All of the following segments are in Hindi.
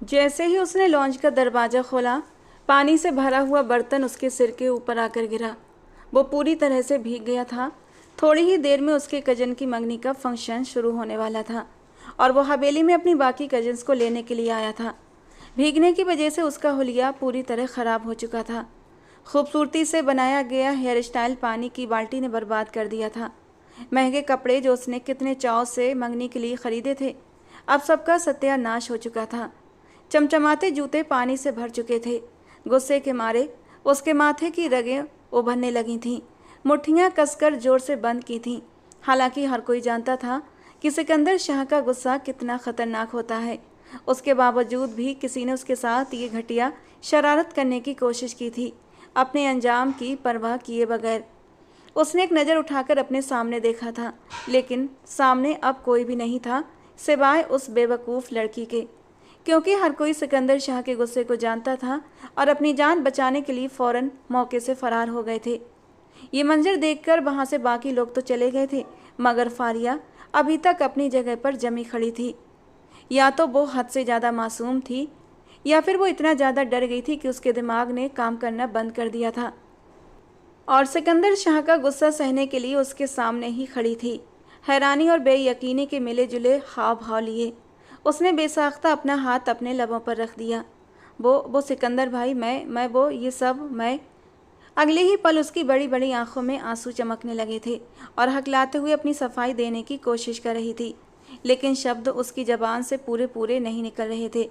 जैसे ही उसने लॉन्ज का दरवाज़ा खोला, पानी से भरा हुआ बर्तन उसके सिर के ऊपर आकर गिरा। वो पूरी तरह से भीग गया था। थोड़ी ही देर में उसके कजन की मंगनी का फंक्शन शुरू होने वाला था और वो हवेली में अपनी बाकी कजन्स को लेने के लिए आया था। भीगने की वजह से उसका हुलिया पूरी तरह ख़राब हो चुका था। खूबसूरती से बनाया गया हेयर स्टाइल पानी की बाल्टी ने बर्बाद कर दिया था। महंगे कपड़े जो उसने कितने चाव से मंगनी के लिए ख़रीदे थे, अब सबका सत्यानाश हो चुका था। चमचमाते जूते पानी से भर चुके थे। गुस्से के मारे उसके माथे की रगें उभरने लगी थीं। मुट्ठियां कसकर जोर से बंद की थीं। हालांकि हर कोई जानता था कि सिकंदर शाह का गुस्सा कितना खतरनाक होता है। उसके बावजूद भी किसी ने उसके साथ ये घटिया शरारत करने की कोशिश की थी, अपने अंजाम की परवाह किए बगैर। उसने एक नज़र उठाकर अपने सामने देखा था, लेकिन सामने अब कोई भी नहीं था सिवाय उस बेवकूफ़ लड़की के। क्योंकि हर कोई सिकंदर शाह के गुस्से को जानता था और अपनी जान बचाने के लिए फ़ौरन मौके से फ़रार हो गए थे। ये मंजर देखकर वहाँ से बाकी लोग तो चले गए थे, मगर फारिया अभी तक अपनी जगह पर जमी खड़ी थी। या तो वो हद से ज़्यादा मासूम थी, या फिर वो इतना ज़्यादा डर गई थी कि उसके दिमाग ने काम करना बंद कर दिया था और सिकंदर शाह का गुस्सा सहने के लिए उसके सामने ही खड़ी थी। हैरानी और बेयकीनी के मिले जुले हाव भाव लिए उसने बेसाख्ता अपना हाथ अपने लबों पर रख दिया। वो सिकंदर भाई, मैं वो ये सब मैं। अगले ही पल उसकी बड़ी बड़ी आंखों में आंसू चमकने लगे थे और हकलाते हुए अपनी सफाई देने की कोशिश कर रही थी, लेकिन शब्द उसकी ज़बान से पूरे पूरे नहीं निकल रहे थे।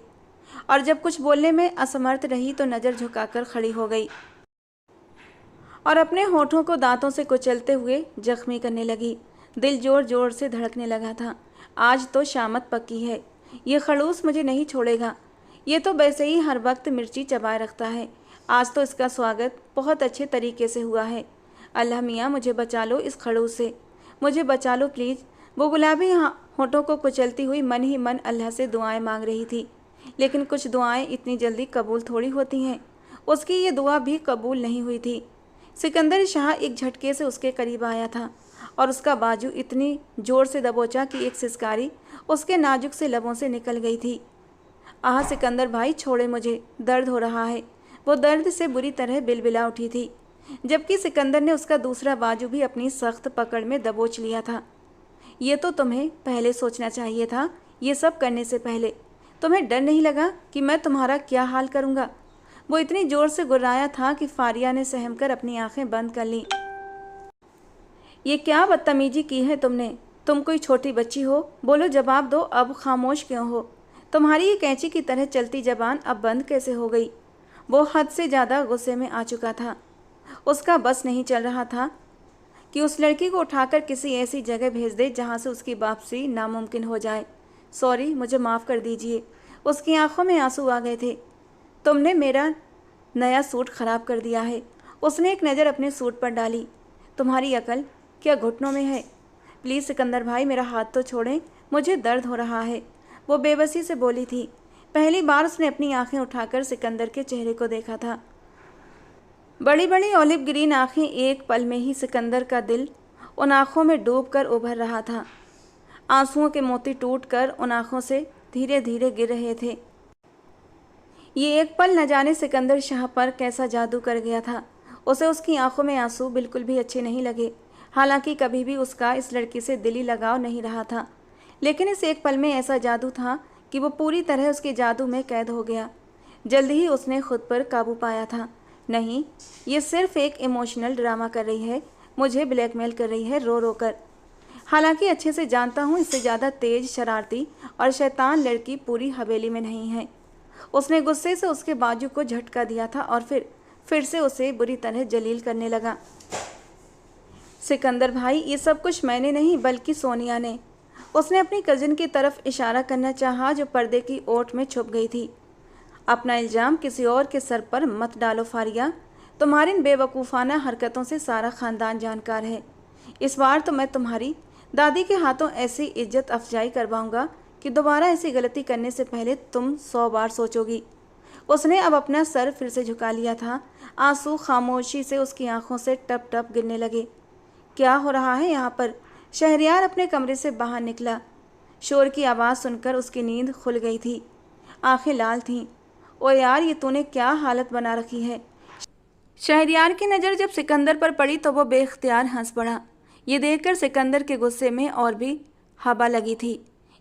और जब कुछ बोलने में असमर्थ रही तो नज़र झुकाकर खड़ी हो गई और अपने होठों को दांतों से कुचलते हुए जख्मी करने लगी। दिल जोर जोर से धड़कने लगा था। आज तो शामत पक्की है, ये खड़ूस मुझे नहीं छोड़ेगा। ये तो वैसे ही हर वक्त मिर्ची चबाए रखता है, आज तो इसका स्वागत बहुत अच्छे तरीके से हुआ है। अल्लाह मियाँ मुझे बचा लो इस खड़ूस से, मुझे बचा लो प्लीज़। वो गुलाबी होठों को कुचलती हुई मन ही मन अल्लाह से दुआएं मांग रही थी, लेकिन कुछ दुआएं इतनी जल्दी कबूल थोड़ी होती हैं। उसकी ये दुआ भी कबूल नहीं हुई थी। सिकंदर शाह एक झटके से उसके करीब आया था और उसका बाजू इतनी जोर से दबोचा कि एक सिसकारी उसके नाजुक से लबों से निकल गई थी। आह सिकंदर भाई छोड़े मुझे, दर्द हो रहा है। वो दर्द से बुरी तरह बिलबिला उठी थी, जबकि सिकंदर ने उसका दूसरा बाजू भी अपनी सख्त पकड़ में दबोच लिया था। ये तो तुम्हें पहले सोचना चाहिए था, ये सब करने से पहले। तुम्हें डर नहीं लगा कि मैं तुम्हारा क्या हाल करूँगा? वो इतनी जोर से गुर्राया था कि फारिया ने सहम कर अपनी आंखें बंद कर लीं। ये क्या बदतमीजी की है तुमने? तुम कोई छोटी बच्ची हो? बोलो, जवाब दो, अब खामोश क्यों हो? तुम्हारी ये कैंची की तरह चलती जबान अब बंद कैसे हो गई? वो हद से ज़्यादा गुस्से में आ चुका था। उसका बस नहीं चल रहा था कि उस लड़की को उठाकर किसी ऐसी जगह भेज दे जहाँ से उसकी वापसी नामुमकिन हो जाए। सॉरी, मुझे माफ़ कर दीजिए। उसकी आंखों में आंसू आ गए थे। तुमने मेरा नया सूट ख़राब कर दिया है। उसने एक नज़र अपने सूट पर डाली। तुम्हारी अकल क्या घुटनों में है? प्लीज़ सिकंदर भाई, मेरा हाथ तो छोड़ें, मुझे दर्द हो रहा है। वो बेबसी से बोली थी। पहली बार उसने अपनी आंखें उठाकर सिकंदर के चेहरे को देखा था। बड़ी बड़ी ऑलिव ग्रीन आंखें, एक पल में ही सिकंदर का दिल उन आंखों में डूबकर उभर रहा था। आंसुओं के मोती टूटकर उन आंखों से धीरे धीरे गिर रहे थे। ये एक पल न जाने सिकंदर शाह पर कैसा जादू कर गया था। उसे उसकी आंखों में आंसू बिल्कुल भी अच्छे नहीं लगे। हालांकि कभी भी उसका इस लड़की से दिली लगाव नहीं रहा था, लेकिन इस एक पल में ऐसा जादू था कि वो पूरी तरह उसके जादू में कैद हो गया। जल्दी ही उसने खुद पर काबू पाया था। नहीं, ये सिर्फ एक इमोशनल ड्रामा कर रही है, मुझे ब्लैकमेल कर रही है रो रो कर। हालांकि अच्छे से जानता हूँ इससे ज़्यादा तेज, शरारती और शैतान लड़की पूरी हवेली में नहीं है। उसने गुस्से से उसके बाजू को झटका दिया था और फिर से उसे बुरी तरह जलील करने लगा। सिकंदर भाई, ये सब कुछ मैंने नहीं बल्कि सोनिया ने। उसने अपनी कजिन की तरफ इशारा करना चाहा जो पर्दे की ओट में छुप गई थी। अपना इल्ज़ाम किसी और के सर पर मत डालो फारिया। तुम्हारी इन बेवकूफ़ाना हरकतों से सारा ख़ानदान जानकार है। इस बार तो मैं तुम्हारी दादी के हाथों ऐसी इज्जत अफजाई करवाऊंगा कि दोबारा ऐसी गलती करने से पहले तुम 100 बार सोचोगी। उसने अब अपना सर फिर से झुका लिया था। आंसू खामोशी से उसकी आंखों से टप टप गिरने लगे। क्या हो रहा है यहाँ पर? शहरयार अपने कमरे से बाहर निकला। शोर की आवाज़ सुनकर उसकी नींद खुल गई थी। आंखें लाल थीं। ओ यार, ये तूने क्या हालत बना रखी है। शहरयार की नज़र जब सिकंदर पर पड़ी तो वो बेख्तियार हंस पड़ा। ये देखकर सिकंदर के गुस्से में और भी हवा लगी थी।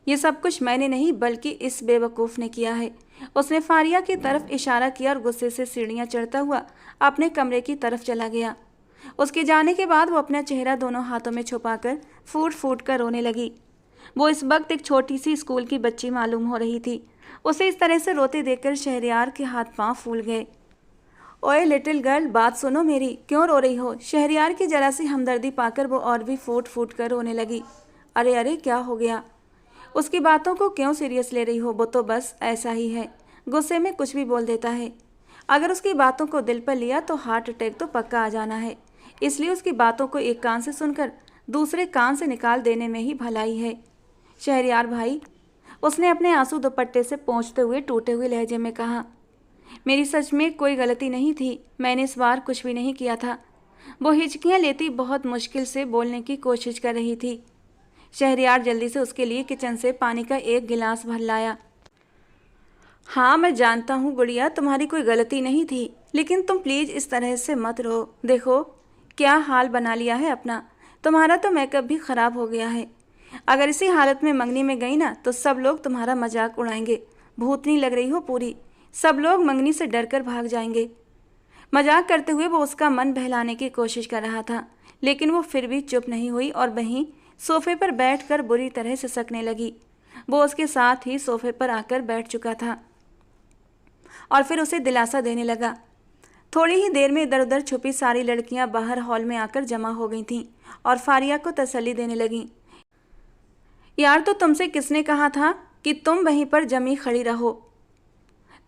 ये सब कुछ मैंने नहीं बल्कि इस बेवकूफ़ ने किया है। उसने फारिया की तरफ इशारा किया और गुस्से से सीढ़ियाँ चढ़ता हुआ अपने कमरे की तरफ चला गया। उसके जाने के बाद वो अपना चेहरा दोनों हाथों में छुपाकर फूट फूट कर रोने लगी। वो इस वक्त एक छोटी सी स्कूल की बच्ची मालूम हो रही थी। उसे इस तरह से रोते देखकर शहरयार के हाथ पांव फूल गए। ओए लिटिल गर्ल, बात सुनो मेरी, क्यों रो रही हो। शहरयार की जरा सी हमदर्दी पाकर वो और भी फूट फूट कर रोने लगी। अरे अरे, क्या हो गया। उसकी बातों को क्यों सीरियस ले रही हो, वो तो बस ऐसा ही है, गुस्से में कुछ भी बोल देता है। अगर उसकी बातों को दिल पर लिया तो हार्ट अटैक तो पक्का आ जाना है। इसलिए उसकी बातों को एक कान से सुनकर दूसरे कान से निकाल देने में ही भलाई है। शहरयार भाई, उसने अपने आंसू दुपट्टे से पोंछते हुए टूटे हुए लहजे में कहा, मेरी सच में कोई गलती नहीं थी, मैंने इस बार कुछ भी नहीं किया था। वो हिचकियाँ लेती बहुत मुश्किल से बोलने की कोशिश कर रही थी। शहरयार जल्दी से उसके लिए किचन से पानी का एक गिलास भर लाया। हाँ, मैं जानता हूँ गुड़िया, तुम्हारी कोई गलती नहीं थी, लेकिन तुम प्लीज़ इस तरह से मत रो। देखो क्या हाल बना लिया है अपना। तुम्हारा तो मेकअप भी ख़राब हो गया है। अगर इसी हालत में मंगनी में गई ना तो सब लोग तुम्हारा मजाक उड़ाएंगे। भूतनी लग रही हो पूरी, सब लोग मंगनी से डर कर भाग जाएंगे। मजाक करते हुए वो उसका मन बहलाने की कोशिश कर रहा था, लेकिन वो फिर भी चुप नहीं हुई और वहीं सोफे पर बैठकर बुरी तरह से सिसकने लगी। वो उसके साथ ही सोफे पर आकर बैठ चुका था और फिर उसे दिलासा देने लगा। थोड़ी ही देर में इधर उधर छुपी सारी लड़कियां बाहर हॉल में आकर जमा हो गई थीं और फारिया को तसल्ली देने लगीं। यार, तो तुमसे किसने कहा था कि तुम वहीं पर जमी खड़ी रहो।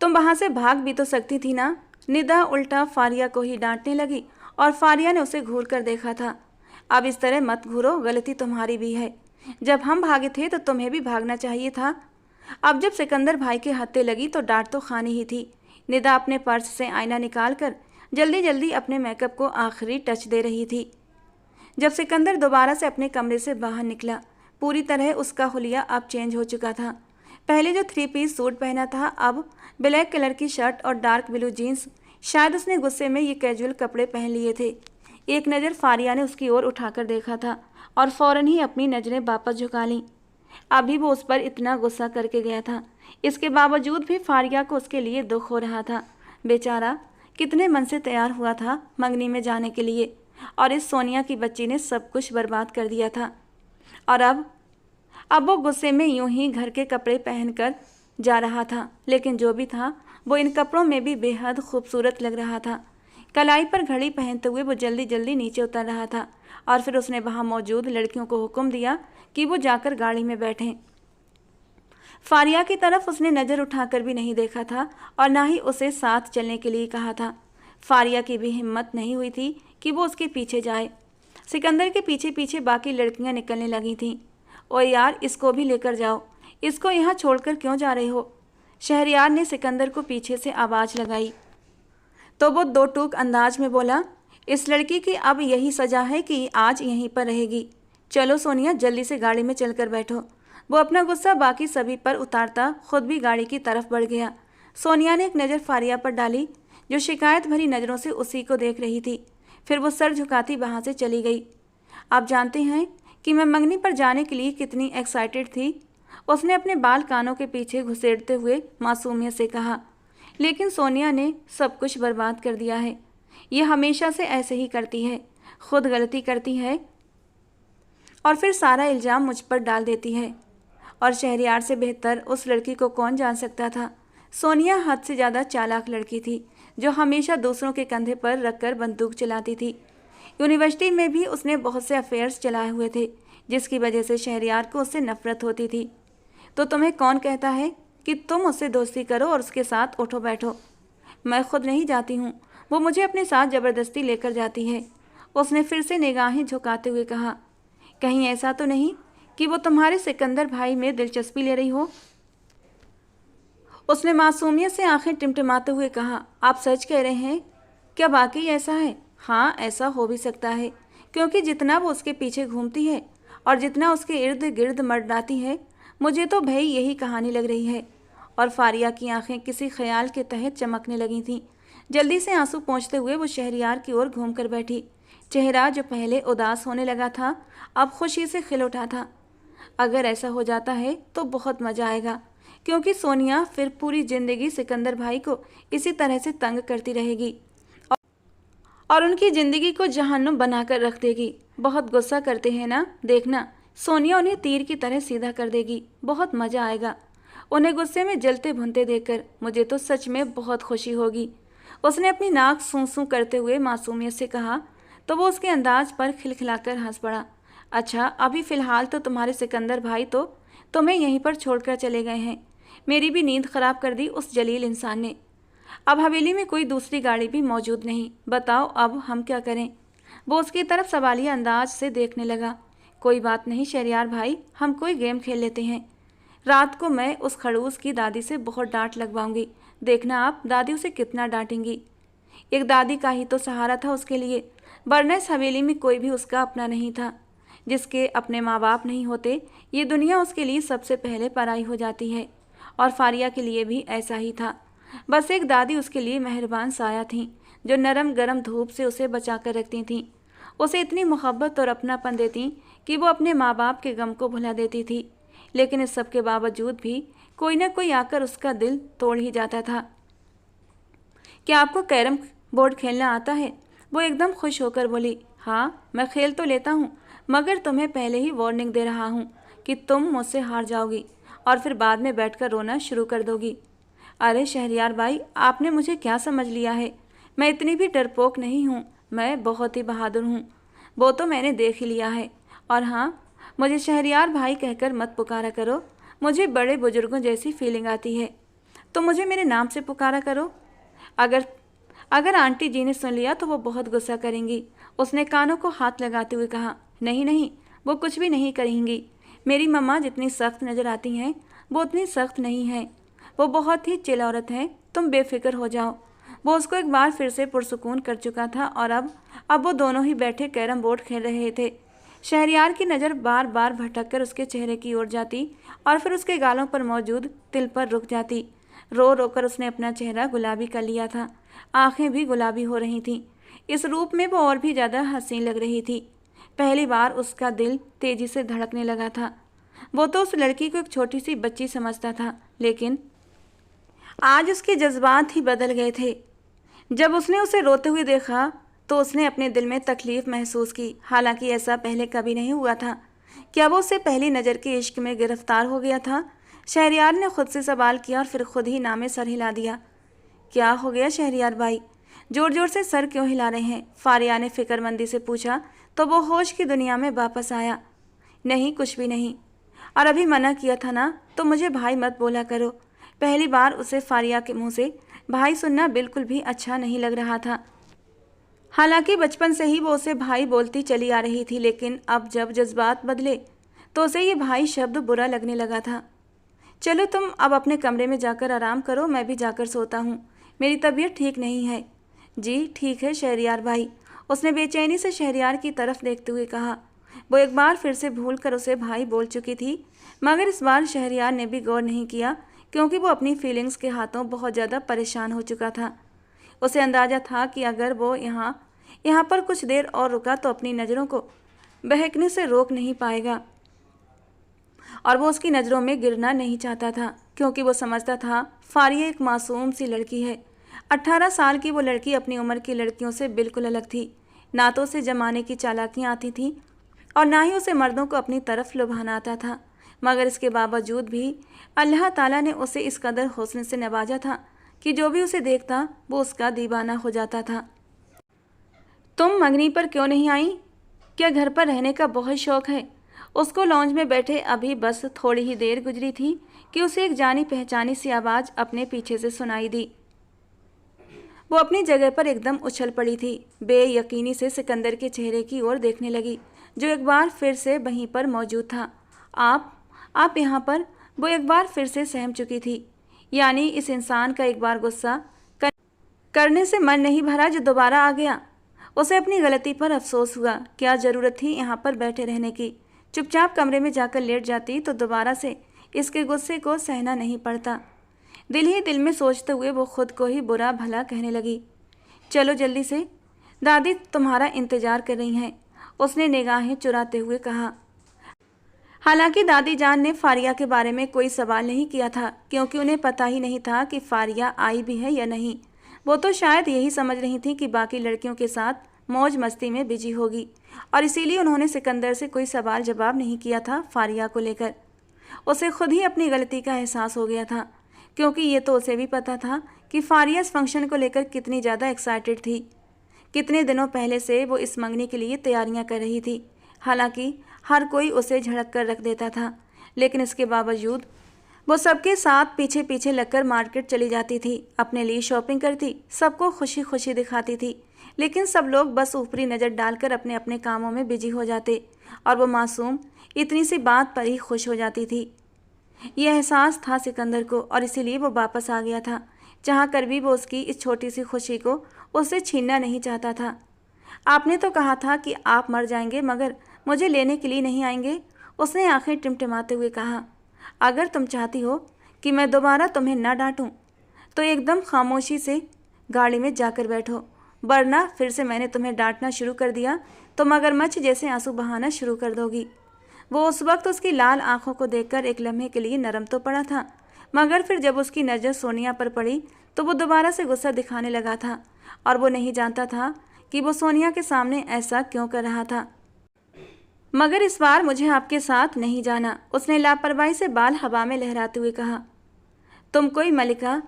तुम वहां से भाग भी तो सकती थी ना। निदा उल्टा फारिया को ही डांटने लगी और फारिया ने उसे घूर कर देखा था। अब इस तरह मत घूरो, गलती तुम्हारी भी है। जब हम भागे थे तो तुम्हें भी भागना चाहिए था। अब जब सिकंदर भाई के हत्थे लगी तो डांट तो खानी ही थी। निदा अपने पर्स से आईना निकालकर जल्दी जल्दी अपने मेकअप को आखिरी टच दे रही थी। जब सिकंदर दोबारा से अपने कमरे से बाहर निकला, पूरी तरह उसका हुलिया अब चेंज हो चुका था। पहले जो 3 पीस सूट पहना था, अब ब्लैक कलर की शर्ट और डार्क ब्लू जीन्स। शायद उसने गुस्से में ये कैजुअल कपड़े पहन लिए थे। एक नज़र फारिया ने उसकी ओर उठाकर देखा था और फौरन ही अपनी नज़रें वापस झुका लीं। अभी वो उस पर इतना गुस्सा करके गया था, इसके बावजूद भी फारिया को उसके लिए दुख हो रहा था। बेचारा कितने मन से तैयार हुआ था मंगनी में जाने के लिए, और इस सोनिया की बच्ची ने सब कुछ बर्बाद कर दिया था। और अब वो गुस्से में यूं ही घर के कपड़े पहनकर जा रहा था, लेकिन जो भी था वो इन कपड़ों में भी बेहद खूबसूरत लग रहा था। कलाई पर घड़ी पहनते हुए वो जल्दी जल्दी नीचे उतर रहा था और फिर उसने वहां मौजूद लड़कियों को हुक्म दिया कि वो जाकर गाड़ी में बैठें। फारिया की तरफ उसने नज़र उठाकर भी नहीं देखा था और ना ही उसे साथ चलने के लिए कहा था। फारिया की भी हिम्मत नहीं हुई थी कि वो उसके पीछे जाए। सिकंदर के पीछे पीछे बाकी लड़कियां निकलने लगी थीं। ओ यार, इसको भी लेकर जाओ, इसको यहाँ छोड़कर क्यों जा रहे हो। शहरयार ने सिकंदर को पीछे से आवाज़ लगाई तो वो दो टूक अंदाज में बोला, इस लड़की की अब यही सज़ा है कि आज यहीं पर रहेगी। चलो सोनिया, जल्दी से गाड़ी में चलकर बैठो। वो अपना गुस्सा बाकी सभी पर उतारता खुद भी गाड़ी की तरफ बढ़ गया। सोनिया ने एक नज़र फारिया पर डाली, जो शिकायत भरी नज़रों से उसी को देख रही थी। फिर वो सर झुकाती वहाँ से चली गई। आप जानते हैं कि मैं मंगनी पर जाने के लिए कितनी एक्साइटेड थी, उसने अपने बाल कानों के पीछे घुसेड़ते हुए मासूमियत से कहा। लेकिन सोनिया ने सब कुछ बर्बाद कर दिया है। ये हमेशा से ऐसे ही करती है, खुद गलती करती है और फिर सारा इल्ज़ाम मुझ पर डाल देती है। और शहरयार से बेहतर उस लड़की को कौन जान सकता था। सोनिया हद से ज़्यादा चालाक लड़की थी, जो हमेशा दूसरों के कंधे पर रखकर बंदूक चलाती थी। यूनिवर्सिटी में भी उसने बहुत से अफेयर्स चलाए हुए थे, जिसकी वजह से शहरयार को उससे नफरत होती थी। तो तुम्हें कौन कहता है कि तुम उससे दोस्ती करो और उसके साथ उठो बैठो। मैं खुद नहीं जाती हूँ, वो मुझे अपने साथ ज़बरदस्ती लेकर जाती है। उसने फिर से निगाहें झुकाते हुए कहा, कहीं ऐसा तो नहीं कि वो तुम्हारे सिकंदर भाई में दिलचस्पी ले रही हो। उसने मासूमियत से आंखें टिमटिमाते हुए कहा, आप सच कह रहे हैं? क्या वाकई ऐसा है? हाँ, ऐसा हो भी सकता है, क्योंकि जितना वो उसके पीछे घूमती है और जितना उसके इर्द गिर्द मर्दाती है, मुझे तो भाई यही कहानी लग रही है। और फारिया की आंखें किसी ख्याल के तहत चमकने लगी थीं। जल्दी से आंसू पोंछते हुए वो शहरयार की ओर घूम कर बैठी। चेहरा जो पहले उदास होने लगा था अब खुशी से खिल उठा था। अगर ऐसा हो जाता है तो बहुत मज़ा आएगा, क्योंकि सोनिया फिर पूरी जिंदगी सिकंदर भाई को इसी तरह से तंग करती रहेगी और उनकी ज़िंदगी को जहन्नुम बनाकर रख देगी। बहुत गुस्सा करते हैं ना, देखना सोनिया उन्हें तीर की तरह सीधा कर देगी। बहुत मज़ा आएगा उन्हें गुस्से में जलते भुनते देखकर। मुझे तो सच में बहुत खुशी होगी। उसने अपनी नाक सूं सूं करते हुए मासूमियत से कहा तो वो उसके अंदाज पर खिलखिलाकर हंस पड़ा। अच्छा, अभी फ़िलहाल तो तुम्हारे सिकंदर भाई तो तुम्हें यहीं पर छोड़कर चले गए हैं। मेरी भी नींद ख़राब कर दी उस जलील इंसान ने। अब हवेली में कोई दूसरी गाड़ी भी मौजूद नहीं। बताओ अब हम क्या करें? वो उसकी तरफ सवालिया अंदाज से देखने लगा। कोई बात नहीं शहरयार भाई, हम कोई गेम खेल लेते हैं। रात को मैं उस खड़ूस की दादी से बहुत डांट लगवाऊंगी। देखना आप दादी उसे कितना डांटेंगी। एक दादी का ही तो सहारा था उसके लिए, वरना इस हवेली में कोई भी उसका अपना नहीं था। जिसके अपने माँ बाप नहीं होते, ये दुनिया उसके लिए सबसे पहले पराई हो जाती है। और फारिया के लिए भी ऐसा ही था। बस एक दादी उसके लिए मेहरबान साया थीं, जो नरम गरम धूप से उसे बचा कर रखती थीं। उसे इतनी मोहब्बत और अपनापन देती कि वो अपने माँ बाप के गम को भुला देती थी। लेकिन इस सब के बावजूद भी कोई न कोई आकर उसका दिल तोड़ ही जाता था। क्या आपको कैरम बोर्ड खेलना आता है? वो एकदम खुश होकर बोली। हाँ, मैं खेल तो लेता हूँ, मगर तुम्हें पहले ही वार्निंग दे रहा हूँ कि तुम मुझसे हार जाओगी और फिर बाद में बैठकर रोना शुरू कर दोगी। अरे शहरयार भाई, आपने मुझे क्या समझ लिया है? मैं इतनी भी डरपोक नहीं हूँ, मैं बहुत ही बहादुर हूँ। वो तो मैंने देख ही लिया है। और हाँ, मुझे शहरयार भाई कहकर मत पुकारा करो, मुझे बड़े बुजुर्गों जैसी फीलिंग आती है। तो मुझे मेरे नाम से पुकारा करो। अगर आंटी जी ने सुन लिया तो वो बहुत गुस्सा करेंगी। उसने कानों को हाथ लगाते हुए कहा। नहीं नहीं, वो कुछ भी नहीं करेंगी। मेरी मम्मा जितनी सख्त नज़र आती हैं वो उतनी सख्त नहीं है। वो बहुत ही चिल औरत है, तुम बेफिक्र हो जाओ। वो उसको एक बार फिर से पुरसुकून कर चुका था और अब वो दोनों ही बैठे कैरम बोर्ड खेल रहे थे। शहरयार की नज़र बार बार भटककर उसके चेहरे की ओर जाती और फिर उसके गालों पर मौजूद तिल पर रुक जाती। रो रोकर उसने अपना चेहरा गुलाबी कर लिया था, आंखें भी गुलाबी हो रही थीं। इस रूप में वो और भी ज़्यादा हसीन लग रही थी। पहली बार उसका दिल तेज़ी से धड़कने लगा था। वो तो उस लड़की को एक छोटी सी बच्ची समझता था, लेकिन आज उसके जज्बात ही बदल गए थे। जब उसने उसे रोते हुए देखा तो उसने अपने दिल में तकलीफ़ महसूस की। हालांकि ऐसा पहले कभी नहीं हुआ था। क्या वो उससे पहली नज़र के इश्क में गिरफ्तार हो गया था? शहरयार ने खुद से सवाल किया और फिर खुद ही नामे सर हिला दिया। क्या हो गया शहरयार भाई, जोर जोर से सर क्यों हिला रहे हैं? फारिया ने फिक्रमंदी से पूछा तो वो होश की दुनिया में वापस आया। नहीं, कुछ भी नहीं। और अभी मना किया था ना, तो मुझे भाई मत बोला करो। पहली बार उसे फारिया के मुंह से भाई सुनना बिल्कुल भी अच्छा नहीं लग रहा था। हालांकि बचपन से ही वो उसे भाई बोलती चली आ रही थी, लेकिन अब जब जज्बात बदले तो उसे ये भाई शब्द बुरा लगने लगा था। चलो तुम अब अपने कमरे में जाकर आराम करो, मैं भी जाकर सोता हूँ। मेरी तबीयत ठीक नहीं है। जी ठीक है शहरयार भाई, उसने बेचैनी से शहरयार की तरफ देखते हुए कहा। वो एक बार फिर से भूल कर उसे भाई बोल चुकी थी, मगर इस बार शहरयार ने भी गौर नहीं किया, क्योंकि वो अपनी फीलिंग्स के हाथों बहुत ज़्यादा परेशान हो चुका था। उसे अंदाज़ा था कि अगर वो यहाँ पर कुछ देर और रुका तो अपनी नज़रों को बहकने से रोक नहीं पाएगा, और वो उसकी नज़रों में गिरना नहीं चाहता था, क्योंकि वो समझता था फारिया एक मासूम सी लड़की है। 18 साल की वो लड़की अपनी उम्र की लड़कियों से बिल्कुल अलग थी। ना तो उसे जमाने की चालाकियाँ आती थीं और ना ही उसे मर्दों को अपनी तरफ लुभाना आता था, मगर इसके बावजूद भी अल्लाह ताला ने उसे इस कदर हुस्न से नवाजा था कि जो भी उसे देखता वो उसका दीवाना हो जाता था। तुम मंगनी पर क्यों नहीं आई? क्या घर पर रहने का बहुत शौक है? उसको लॉन्ज में बैठे अभी बस थोड़ी ही देर गुजरी थी कि उसे एक जानी पहचानी सी आवाज़ अपने पीछे से सुनाई दी। वो अपनी जगह पर एकदम उछल पड़ी थी। बेयकीनी से सिकंदर के चेहरे की ओर देखने लगी, जो एक बार फिर से वहीं पर मौजूद था। आप यहाँ पर? वो एक बार फिर से सहम चुकी थी। यानी इस इंसान का एक बार गुस्सा करने से मन नहीं भरा जो दोबारा आ गया। उसे अपनी गलती पर अफसोस हुआ। क्या ज़रूरत थी यहाँ पर बैठे रहने की? चुपचाप कमरे में जाकर लेट जाती तो दोबारा से इसके गुस्से को सहना नहीं पड़ता। दिल ही दिल में सोचते हुए वो खुद को ही बुरा भला कहने लगी। चलो जल्दी से, दादी तुम्हारा इंतजार कर रही हैं, उसने निगाहें चुराते हुए कहा। हालांकि दादी जान ने फारिया के बारे में कोई सवाल नहीं किया था, क्योंकि उन्हें पता ही नहीं था कि फारिया आई भी है या नहीं। वो तो शायद यही समझ रही थी कि बाकी लड़कियों के साथ मौज मस्ती में बिजी होगी, और इसीलिए उन्होंने सिकंदर से कोई सवाल जवाब नहीं किया था फारिया को लेकर। उसे खुद ही अपनी गलती का एहसास हो गया था, क्योंकि ये तो उसे भी पता था कि फारिया इस फंक्शन को लेकर कितनी ज़्यादा एक्साइटेड थी। कितने दिनों पहले से वो इस मंगनी के लिए तैयारियां कर रही थी। हालांकि हर कोई उसे झड़क कर रख देता था, लेकिन इसके बावजूद वो सबके साथ पीछे पीछे लगकर मार्केट चली जाती थी, अपने लिए शॉपिंग करती, सबको खुशी खुशी दिखाती थी। लेकिन सब लोग बस ऊपरी नज़र डालकर अपने अपने कामों में बिजी हो जाते, और वो मासूम इतनी सी बात पर ही खुश हो जाती थी। यह एहसास था सिकंदर को, और इसीलिए वो वापस आ गया था। चाह कर भी वो उसकी इस छोटी सी खुशी को उससे छीनना नहीं चाहता था। आपने तो कहा था कि आप मर जाएंगे, मगर मुझे लेने के लिए नहीं आएंगे, उसने आंखें टिमटिमाते हुए कहा। अगर तुम चाहती हो कि मैं दोबारा तुम्हें न डांटूं, तो एकदम खामोशी से गाड़ी में जाकर बैठो, वरना फिर से मैंने तुम्हें डांटना शुरू कर दिया तो मगरमच्छ जैसे आंसू बहाना शुरू कर दोगी। वो उस वक्त उसकी लाल आंखों को देखकर एक लम्हे के लिए नरम तो पड़ा था, मगर फिर जब उसकी नज़र सोनिया पर पड़ी तो वो दोबारा से गुस्सा दिखाने लगा था, और वो नहीं जानता था कि वो सोनिया के सामने ऐसा क्यों कर रहा था। मगर इस बार मुझे आपके साथ नहीं जाना, उसने लापरवाही से बाल हवा में लहराते हुए कहा। तुम कोई मलिका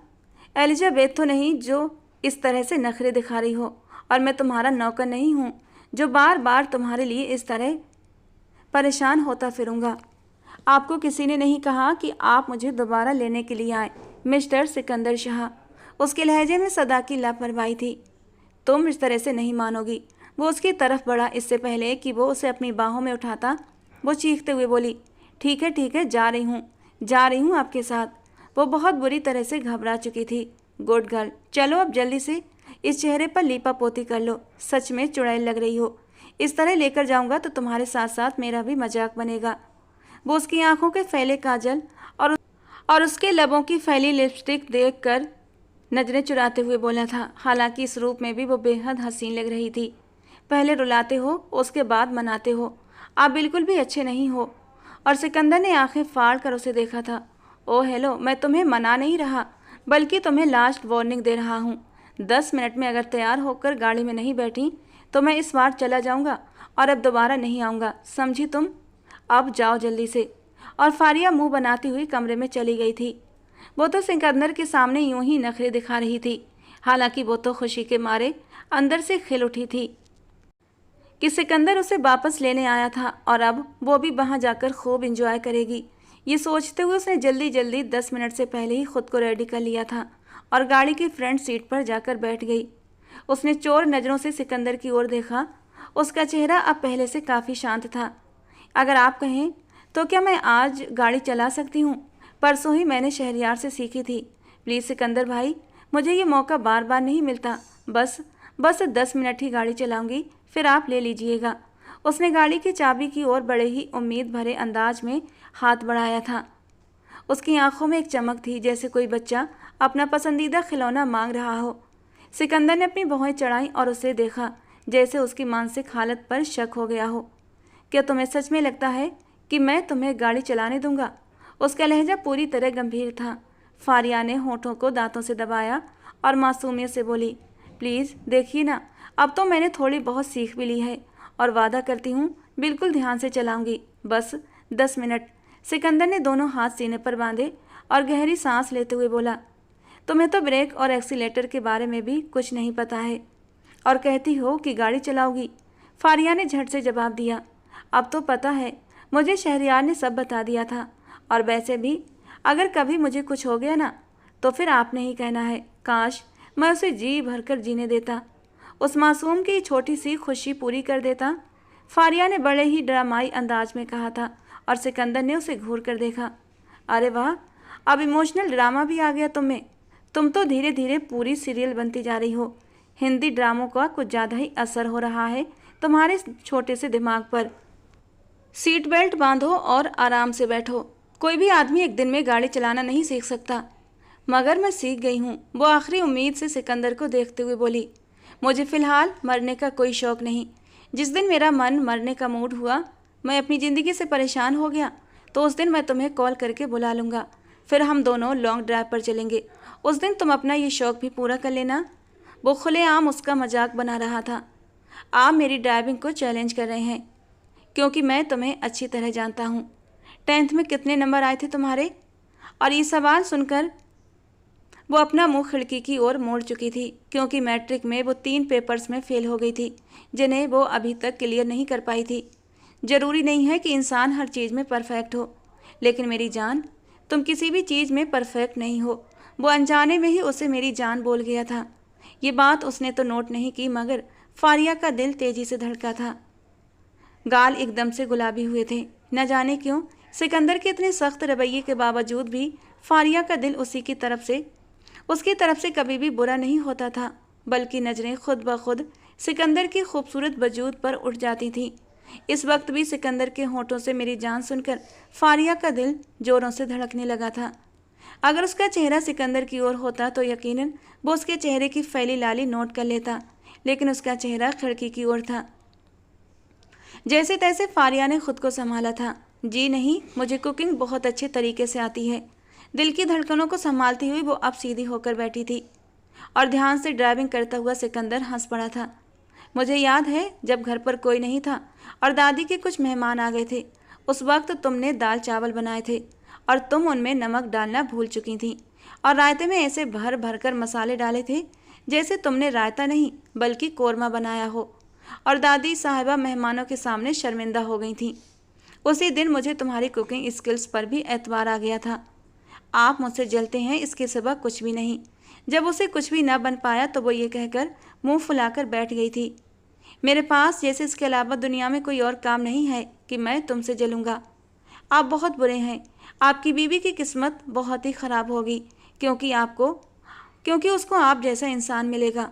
एलिजाबेथ तो नहीं जो इस तरह से नखरे दिखा रही हो, और मैं तुम्हारा नौकर नहीं हूँ जो बार बार तुम्हारे लिए इस तरह परेशान होता फिरूंगा। आपको किसी ने नहीं कहा कि आप मुझे दोबारा लेने के लिए आए, मिस्टर सिकंदर शाह। उसके लहजे में सदा की लापरवाही थी। तुम इस तरह से नहीं मानोगी। वो उसकी तरफ बढ़ा। इससे पहले कि वो उसे अपनी बाहों में उठाता, वो चीखते हुए बोली, ठीक है, जा रही हूँ आपके साथ। वो बहुत बुरी तरह से घबरा चुकी थी। गुड गर्ल, चलो अब जल्दी से इस चेहरे पर लीपा पोती कर लो, सच में चुड़ैल लग रही हो। इस तरह लेकर जाऊंगा तो तुम्हारे साथ साथ मेरा भी मजाक बनेगा। वो उसकी आंखों के फैले काजल और उसके लबों की फैली लिपस्टिक देखकर नजरें चुराते हुए बोला था। हालांकि इस रूप में भी वो बेहद हसीन लग रही थी। पहले रुलाते हो, उसके बाद मनाते हो, आप बिल्कुल भी अच्छे नहीं हो। और सिकंदर ने आंखें फाड़ कर उसे देखा था। ओह हेलो, मैं तुम्हें मना नहीं रहा, बल्कि तुम्हें लास्ट वार्निंग दे रहा हूँ। 10 मिनट में अगर तैयार होकर गाड़ी में नहीं बैठी तो मैं इस बार चला जाऊँगा और अब दोबारा नहीं आऊँगा, समझी तुम? अब जाओ जल्दी से। और फारिया मुंह बनाती हुई कमरे में चली गई थी। वो तो सिकंदर के सामने यूं ही नखरे दिखा रही थी। हालांकि वो तो खुशी के मारे अंदर से खिल उठी थी कि सिकंदर उसे वापस लेने आया था, और अब वो भी वहां जाकर खूब एंजॉय करेगी। ये सोचते हुए उसने जल्दी जल्दी 10 मिनट से पहले ही खुद को रेडी कर लिया था और गाड़ी की फ्रंट सीट पर जाकर बैठ गई। उसने चोर नज़रों से सिकंदर की ओर देखा। उसका चेहरा अब पहले से काफ़ी शांत था। अगर आप कहें तो क्या मैं आज गाड़ी चला सकती हूँ? परसों ही मैंने शहरयार से सीखी थी। प्लीज़ सिकंदर भाई, मुझे ये मौका बार बार नहीं मिलता। बस 10 मिनट ही गाड़ी चलाऊंगी, फिर आप ले लीजिएगा। उसने गाड़ी की चाबी की ओर बड़े ही उम्मीद भरे अंदाज में हाथ बढ़ाया था। उसकी आंखों में एक चमक थी, जैसे कोई बच्चा अपना पसंदीदा खिलौना मांग रहा हो। सिकंदर ने अपनी भौहें चढ़ाई और उसे देखा, जैसे उसकी मानसिक हालत पर शक हो गया हो। क्या तुम्हें सच में लगता है कि मैं तुम्हें गाड़ी चलाने दूंगा? उसका लहजा पूरी तरह गंभीर था। फारिया ने होठों को दांतों से दबाया और मासूमियत से बोली, प्लीज़ देखिए ना, अब तो मैंने थोड़ी बहुत सीख भी ली है, और वादा करती हूँ बिल्कुल ध्यान से चलाऊंगी। बस 10 मिनट। सिकंदर ने दोनों हाथ सीने पर बांधे और गहरी सांस लेते हुए बोला, तुम्हें तो ब्रेक और एक्सीलेटर के बारे में भी कुछ नहीं पता है, और कहती हो कि गाड़ी चलाओगी। फारिया ने झट से जवाब दिया, अब तो पता है, मुझे शहरयार ने सब बता दिया था, और वैसे भी अगर कभी मुझे कुछ हो गया ना, तो फिर आपने ही कहना है। काश मैं उसे जी भरकर जीने देता, उस मासूम की छोटी सी खुशी पूरी कर देता। फारिया ने बड़े ही ड्रामाई अंदाज में कहा था, और सिकंदर ने उसे घूर कर देखा। अरे वाह, अब इमोशनल ड्रामा भी आ गया तुम में। तुम तो धीरे धीरे पूरी सीरियल बनती जा रही हो। हिंदी ड्रामों का कुछ ज़्यादा ही असर हो रहा है तुम्हारे छोटे से दिमाग पर। सीट बेल्ट बांधो और आराम से बैठो। कोई भी आदमी एक दिन में गाड़ी चलाना नहीं सीख सकता। मगर मैं सीख गई हूँ, वो आखिरी उम्मीद से सिकंदर को देखते हुए बोली। मुझे फ़िलहाल मरने का कोई शौक़ नहीं। जिस दिन मेरा मन मरने का मूड हुआ, मैं अपनी ज़िंदगी से परेशान हो गया, तो उस दिन मैं तुम्हें कॉल करके बुला लूँगा। फिर हम दोनों लॉन्ग ड्राइव पर चलेंगे। उस दिन तुम अपना ये शौक़ भी पूरा कर लेना। वो खुलेआम उसका मजाक बना रहा था। आप मेरी ड्राइविंग को चैलेंज कर रहे हैं, क्योंकि मैं तुम्हें अच्छी तरह जानता हूँ। 10th में कितने नंबर आए थे तुम्हारे? और ये सवाल सुनकर वो अपना मुंह खिड़की की ओर मोड़ चुकी थी, क्योंकि मैट्रिक में वो 3 पेपर्स में फेल हो गई थी, जिन्हें वो अभी तक क्लियर नहीं कर पाई थी। ज़रूरी नहीं है कि इंसान हर चीज़ में परफेक्ट हो, लेकिन मेरी जान, तुम किसी भी चीज़ में परफेक्ट नहीं हो। वो अनजाने में ही उसे मेरी जान बोल गया था। ये बात उसने तो नोट नहीं की, मगर फारिया का दिल तेज़ी से धड़का था। गाल एकदम से गुलाबी हुए थे। न जाने क्यों सिकंदर के इतने सख्त रवैये के बावजूद भी फारिया का दिल उसकी तरफ से कभी भी बुरा नहीं होता था, बल्कि नज़रें खुद ब खुद सिकंदर की खूबसूरत वजूद पर उठ जाती थीं। इस वक्त भी सिकंदर के होंठों से मेरी जान सुनकर फारिया का दिल ज़ोरों से धड़कने लगा था। अगर उसका चेहरा सिकंदर की ओर होता तो यकीनन वो उसके चेहरे की फैली लाली नोट कर लेता, लेकिन उसका चेहरा खिड़की की ओर था। जैसे तैसे फारिया ने खुद को संभाला था। जी नहीं, मुझे कुकिंग बहुत अच्छे तरीके से आती है। दिल की धड़कनों को संभालती हुई वो अब सीधी होकर बैठी थी और ध्यान से ड्राइविंग करता हुआ सिकंदर हंस पड़ा था। मुझे याद है जब घर पर कोई नहीं था और दादी के कुछ मेहमान आ गए थे, उस वक्त तुमने दाल चावल बनाए थे और तुम उनमें नमक डालना भूल चुकी थी, और रायते में ऐसे भर भर कर मसाले डाले थे जैसे तुमने रायता नहीं बल्कि कोरमा बनाया हो, और दादी साहिबा मेहमानों के सामने शर्मिंदा हो गई थी। उसी दिन मुझे तुम्हारी कुकिंग स्किल्स पर भी एतबार आ गया था। आप मुझसे जलते हैं, इसके सिवा कुछ भी नहीं। जब उसे कुछ भी न बन पाया तो वो ये कहकर मुंह फुलाकर बैठ गई थी, मेरे पास जैसे इसके अलावा दुनिया में कोई और काम नहीं है कि मैं तुमसे जलूँगा। आप बहुत बुरे हैं। आपकी बीवी की किस्मत बहुत ही ख़राब होगी, क्योंकि उसको आप जैसा इंसान मिलेगा।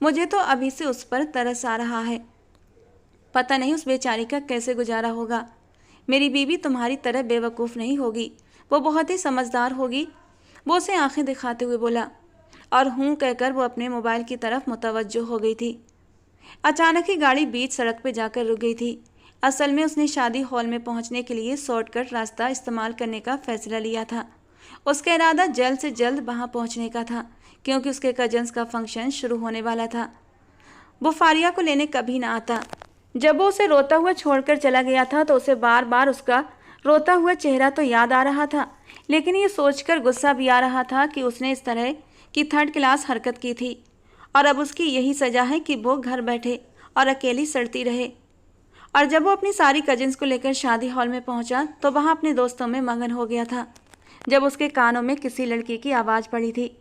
मुझे तो अभी से उस पर तरस आ रहा है। पता नहीं उस बेचारी का कैसे गुजारा होगा। मेरी बीवी तुम्हारी तरह बेवकूफ़ नहीं होगी, वो बहुत ही समझदार होगी। वो उसे आंखें दिखाते हुए बोला, और हूँ कहकर वो अपने मोबाइल की तरफ मुतवज्जो हो गई थी। अचानक ही गाड़ी बीच सड़क पर जाकर रुक गई थी। असल में उसने शादी हॉल में पहुंचने के लिए शॉर्टकट रास्ता इस्तेमाल करने का फैसला लिया था। उसका इरादा जल्द से जल्द वहां पहुंचने का था, क्योंकि उसके कजन्स का फंक्शन शुरू होने वाला था। वो फारिया को लेने कभी ना आता। जब वो उसे रोता हुआ छोड़कर चला गया था तो उसे बार बार उसका रोता हुआ चेहरा तो याद आ रहा था, लेकिन ये सोचकर गुस्सा भी आ रहा था कि उसने इस तरह की 3rd क्लास हरकत की थी, और अब उसकी यही सज़ा है कि वो घर बैठे और अकेली सड़ती रहे। और जब वो अपनी सारी कजिन्स को लेकर शादी हॉल में पहुंचा तो वहां अपने दोस्तों में मगन हो गया था। जब उसके कानों में किसी लड़की की आवाज़ पड़ी थी,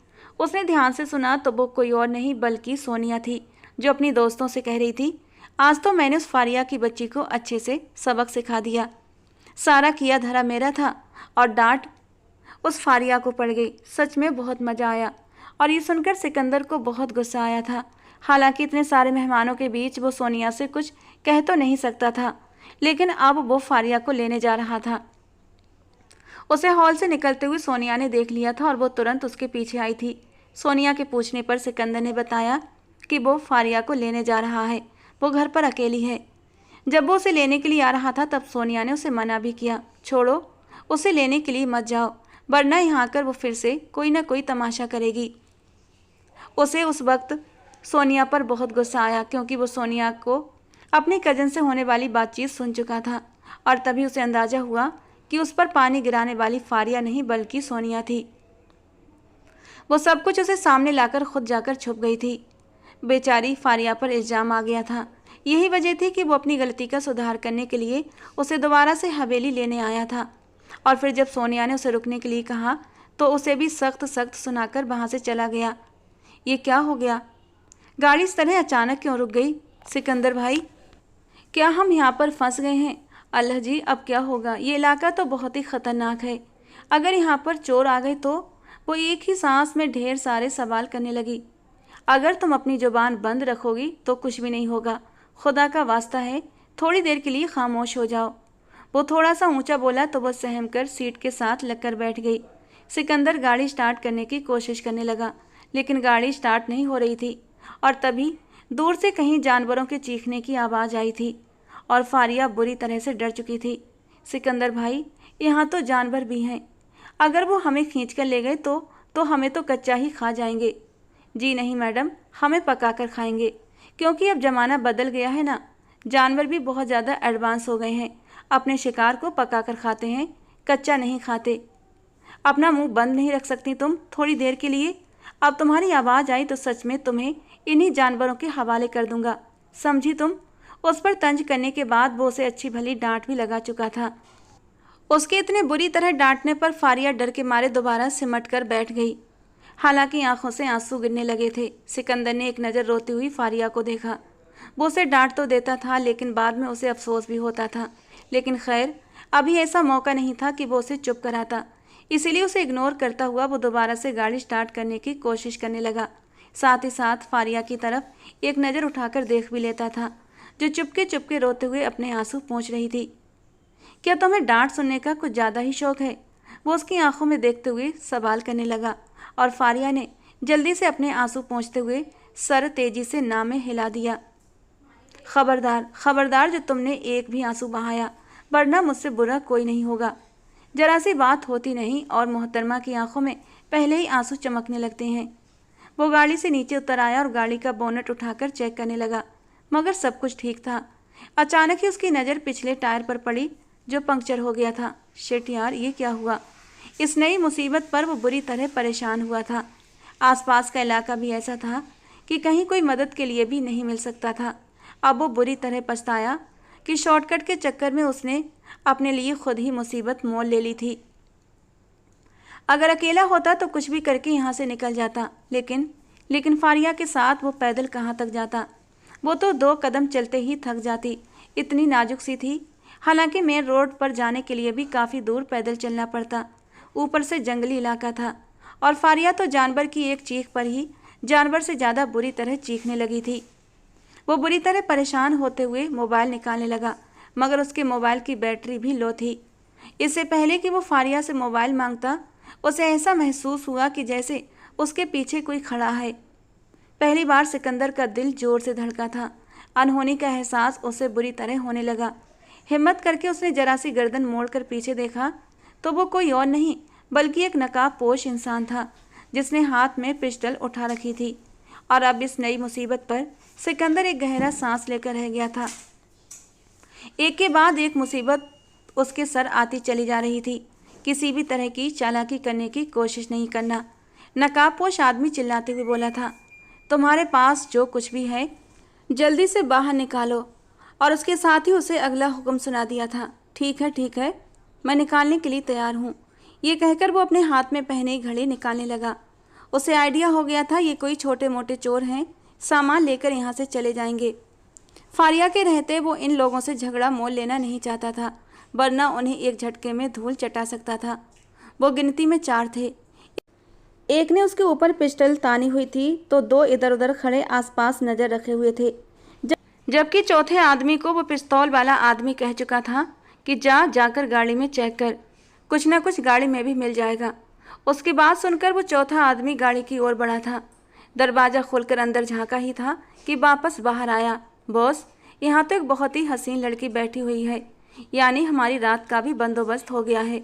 उसने ध्यान से सुना तो वो कोई और नहीं बल्कि सोनिया थी, जो अपनी दोस्तों से कह रही थी, आज तो मैंने उस फारिया की बच्ची को अच्छे से सबक सिखा दिया। सारा किया धरा मेरा था और डांट उस फारिया को पड़ गई। सच में बहुत मज़ा आया। और ये सुनकर सिकंदर को बहुत गुस्सा आया था। हालांकि इतने सारे मेहमानों के बीच वो सोनिया से कुछ कह तो नहीं सकता था, लेकिन अब वो फारिया को लेने जा रहा था। उसे हॉल से निकलते हुए सोनिया ने देख लिया था और वो तुरंत उसके पीछे आई थी। सोनिया के पूछने पर सिकंदर ने बताया कि वो फारिया को लेने जा रहा है, वो घर पर अकेली है। जब वो उसे लेने के लिए आ रहा था तब सोनिया ने उसे मना भी किया, छोड़ो, उसे लेने के लिए मत जाओ, वरना यहाँ आकर वो फिर से कोई ना कोई तमाशा करेगी। उसे उस वक्त सोनिया पर बहुत गुस्सा आया, क्योंकि वो सोनिया को अपनी कज़न से होने वाली बातचीत सुन चुका था, और तभी उसे अंदाज़ा हुआ कि उस पर पानी गिराने वाली फारिया नहीं बल्कि सोनिया थी। वो सब कुछ उसे सामने लाकर खुद जाकर छुप गई थी। बेचारी फारिया पर इल्ज़ाम आ गया था। यही वजह थी कि वो अपनी गलती का सुधार करने के लिए उसे दोबारा से हवेली लेने आया था। और फिर जब सोनिया ने उसे रुकने के लिए कहा तो उसे भी सख्त सुनाकर वहाँ से चला गया। ये क्या हो गया? गाड़ी इस तरह अचानक क्यों रुक गई? सिकंदर भाई, क्या हम यहाँ पर फंस गए हैं? अल्लाह जी, अब क्या होगा? ये इलाका तो बहुत ही ख़तरनाक है। अगर यहाँ पर चोर आ गए तो? वो एक ही सांस में ढेर सारे सवाल करने लगी। अगर तुम अपनी ज़ुबान बंद रखोगी तो कुछ भी नहीं होगा। खुदा का वास्ता है, थोड़ी देर के लिए खामोश हो जाओ। वो थोड़ा सा ऊंचा बोला तो वह सहम कर सीट के साथ लगकर बैठ गई। सिकंदर गाड़ी स्टार्ट करने की कोशिश करने लगा, लेकिन गाड़ी स्टार्ट नहीं हो रही थी। और तभी दूर से कहीं जानवरों के चीखने की आवाज़ आई थी और फारिया बुरी तरह से डर चुकी थी। सिकंदर भाई, यहाँ तो जानवर भी हैं, अगर वो हमें खींच कर ले गए तो हमें तो कच्चा ही खा जाएंगे। जी नहीं मैडम, हमें पका कर खाएंगे, क्योंकि अब ज़माना बदल गया है ना। जानवर भी बहुत ज़्यादा एडवांस हो गए हैं, अपने शिकार को पका कर खाते हैं, कच्चा नहीं खाते। अपना मुंह बंद नहीं रख सकती तुम थोड़ी देर के लिए? अब तुम्हारी आवाज़ आई तो सच में तुम्हें इन्हीं जानवरों के हवाले कर दूंगा, समझी तुम? उस पर तंज करने के बाद वो उसे अच्छी भली डांट भी लगा चुका था। उसके इतने बुरी तरह डांटने पर फारिया डर के मारे दोबारा सिमट कर बैठ गई। हालांकि आंखों से आंसू गिरने लगे थे। सिकंदर ने एक नज़र रोती हुई फारिया को देखा। वो उसे डांट तो देता था, लेकिन बाद में उसे अफसोस भी होता था। लेकिन खैर, अभी ऐसा मौका नहीं था कि वो उसे चुप कराता, इसीलिए उसे इग्नोर करता हुआ वो दोबारा से गाड़ी स्टार्ट करने की कोशिश करने लगा। साथ ही साथ फारिया की तरफ एक नज़र उठाकर देख भी लेता था, जो चुपके चुपके रोते हुए अपने आंसू पोंछ रही थी। क्या तुम्हें डांट सुनने का कुछ ज़्यादा ही शौक है? वो उसकी आंखों में देखते हुए सवाल करने लगा, और फारिया ने जल्दी से अपने आंसू पोंछते हुए सर तेजी से ना में हिला दिया। खबरदार, खबरदार, जो तुमने एक भी आंसू बहाया, वरना मुझसे बुरा कोई नहीं होगा। जरा सी बात होती नहीं और मोहतरमा की आंखों में पहले ही आंसू चमकने लगते हैं। वो गाड़ी से नीचे उतर आया और गाड़ी का बोनट उठाकर चेक करने लगा, मगर सब कुछ ठीक था। अचानक ही उसकी नज़र पिछले टायर पर पड़ी, जो पंक्चर हो गया था। शिट यार, ये क्या हुआ? इस नई मुसीबत पर वो बुरी तरह परेशान हुआ था। आसपास का इलाका भी ऐसा था कि कहीं कोई मदद के लिए भी नहीं मिल सकता था। अब वो बुरी तरह पछताया कि शॉर्टकट के चक्कर में उसने अपने लिए खुद ही मुसीबत मोल ले ली थी। अगर अकेला होता तो कुछ भी करके यहाँ से निकल जाता, लेकिन फारिया के साथ वो पैदल कहाँ तक जाता? वो तो 2 कदम चलते ही थक जाती, इतनी नाजुक सी थी। हालांकि मेन रोड पर जाने के लिए भी काफ़ी दूर पैदल चलना पड़ता, ऊपर से जंगली इलाका था, और फारिया तो जानवर की एक चीख पर ही जानवर से ज़्यादा बुरी तरह चीखने लगी थी। वो बुरी तरह परेशान होते हुए मोबाइल निकालने लगा, मगर उसके मोबाइल की बैटरी भी लो थी। इससे पहले कि वो फारिया से मोबाइल मांगता, उसे ऐसा महसूस हुआ कि जैसे उसके पीछे कोई खड़ा है। पहली बार सिकंदर का दिल जोर से धड़का था। अनहोनी का एहसास उसे बुरी तरह होने लगा। हिम्मत करके उसने जरा सी गर्दन मोड़कर पीछे देखा तो वो कोई और नहीं बल्कि एक नकाबपोश इंसान था, जिसने हाथ में पिस्टल उठा रखी थी। और अब इस नई मुसीबत पर सिकंदर एक गहरा सांस लेकर रह गया था। एक के बाद एक मुसीबत उसके सर आती चली जा रही थी। किसी भी तरह की चालाकी करने की कोशिश नहीं करना। नकाबपोश आदमी चिल्लाते हुए बोला था, तुम्हारे पास जो कुछ भी है जल्दी से बाहर निकालो। और उसके साथ ही उसे अगला हुक्म सुना दिया था, ठीक है, मैं निकालने के लिए तैयार हूँ। ये कहकर वो अपने हाथ में पहने घड़ी निकालने लगा। उसे आइडिया हो गया था ये कोई छोटे मोटे चोर हैं, सामान लेकर यहाँ से चले जाएंगे। फारिया के रहते वो इन लोगों से झगड़ा मोल लेना नहीं चाहता था, वरना उन्हें एक झटके में धूल चटा सकता था। वो गिनती में 4 थे। एक ने उसके ऊपर पिस्टल तानी हुई थी तो 2 इधर उधर खड़े आसपास नज़र रखे हुए थे, जबकि चौथे आदमी को वो पिस्तौल वाला आदमी कह चुका था कि जाकर गाड़ी में चेक कर, कुछ ना कुछ गाड़ी में भी मिल जाएगा। उसकी बात सुनकर वो चौथा आदमी गाड़ी की ओर बढ़ा था। दरवाज़ा खोलकर अंदर झांका ही था कि वापस बाहर आया, बॉस, यहाँ तो एक बहुत ही हसीन लड़की बैठी हुई है, यानी हमारी रात का भी बंदोबस्त हो गया है।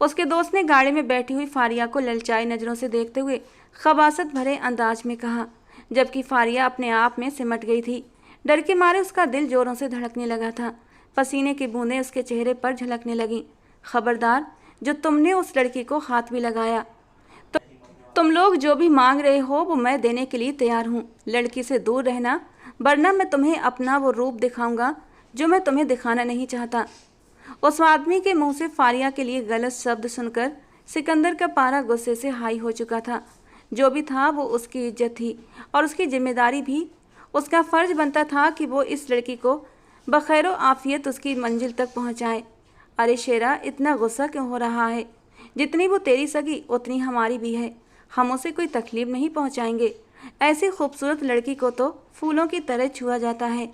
उसके दोस्त ने गाड़ी में बैठी हुई फारिया को ललचाई नज़रों से देखते हुए खबासत भरे अंदाज में कहा, जबकि फारिया अपने आप में सिमट गई थी। डर के मारे उसका दिल जोरों से धड़कने लगा था। पसीने की बूंदें उसके चेहरे पर झलकने लगीं। खबरदार, जो तुमने उस लड़की को हाथ भी लगाया, तो तुम लोग जो भी मांग रहे हो वो मैं देने के लिए तैयार हूँ। लड़की से दूर रहना, वरना मैं तुम्हें अपना वो रूप दिखाऊंगा जो मैं तुम्हें दिखाना नहीं चाहता। उस आदमी के मुंह से फारिया के लिए गलत शब्द सुनकर सिकंदर का पारा गुस्से से हाई हो चुका था। जो भी था वो उसकी इज्जत थी और उसकी जिम्मेदारी भी। उसका फ़र्ज बनता था कि वो इस लड़की को बखैरो आफियत उसकी मंजिल तक पहुंचाए। अरे शेरा, इतना गुस्सा क्यों हो रहा है? जितनी वो तेरी सगी उतनी हमारी भी है। हम उसे कोई तकलीफ नहीं पहुंचाएंगे। ऐसी खूबसूरत लड़की को तो फूलों की तरह छुआ जाता है।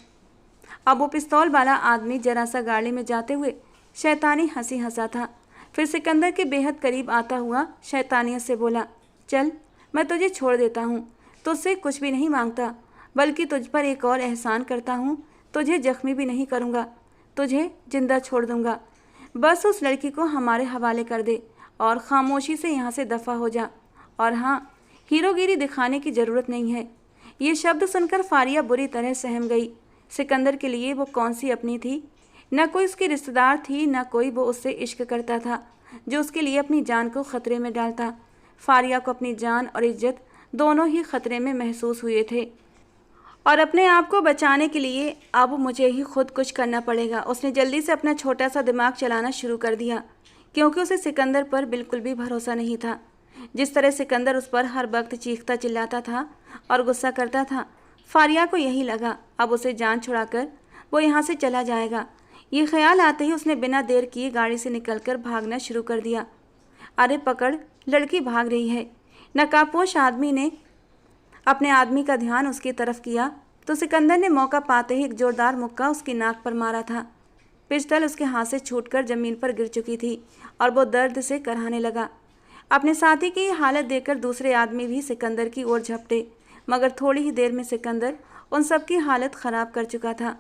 अब वो पिस्तौल वाला आदमी जरा सा गाड़ी में जाते हुए शैतानी हंसी हंसा था। फिर सिकंदर के बेहद करीब आता हुआ शैतानियत से बोला, चल मैं तुझे छोड़ देता हूँ, तुझसे कुछ भी नहीं मांगता, बल्कि तुझ पर एक और एहसान करता हूँ, तुझे जख्मी भी नहीं करूँगा, तुझे जिंदा छोड़ दूँगा। बस उस लड़की को हमारे हवाले कर दे और खामोशी से यहाँ से दफ़ा हो जा। और हाँ, हीरोगिरी दिखाने की ज़रूरत नहीं है। ये शब्द सुनकर फारिया बुरी तरह सहम गई। सिकंदर के लिए वो कौन सी अपनी थी? न कोई उसकी रिश्तेदार थी, न कोई वो उससे इश्क करता था जो उसके लिए अपनी जान को ख़तरे में डालता। फारिया को अपनी जान और इज्जत दोनों ही ख़तरे में महसूस हुए थे, और अपने आप को बचाने के लिए अब मुझे ही खुद कुछ करना पड़ेगा। उसने जल्दी से अपना छोटा सा दिमाग चलाना शुरू कर दिया, क्योंकि उसे सिकंदर पर बिल्कुल भी भरोसा नहीं था। जिस तरह सिकंदर उस पर हर वक्त चीखता चिल्लाता था और गुस्सा करता था, फारिया को यही लगा अब उसे जान छुड़ाकर वो यहाँ से चला जाएगा। ये ख्याल आते ही उसने बिना देर किए गाड़ी से निकलकर भागना शुरू कर दिया। अरे पकड़, लड़की भाग रही है। नकाबपोश आदमी ने अपने आदमी का ध्यान उसकी तरफ किया तो सिकंदर ने मौका पाते ही एक जोरदार मुक्का उसकी नाक पर मारा था। पिस्टल उसके हाथ से छूटकर ज़मीन पर गिर चुकी थी और वो दर्द से कराहने लगा। अपने साथी की हालत देखकर दूसरे आदमी भी सिकंदर की ओर झपटे, मगर थोड़ी ही देर में सिकंदर उन सब की हालत ख़राब कर चुका था।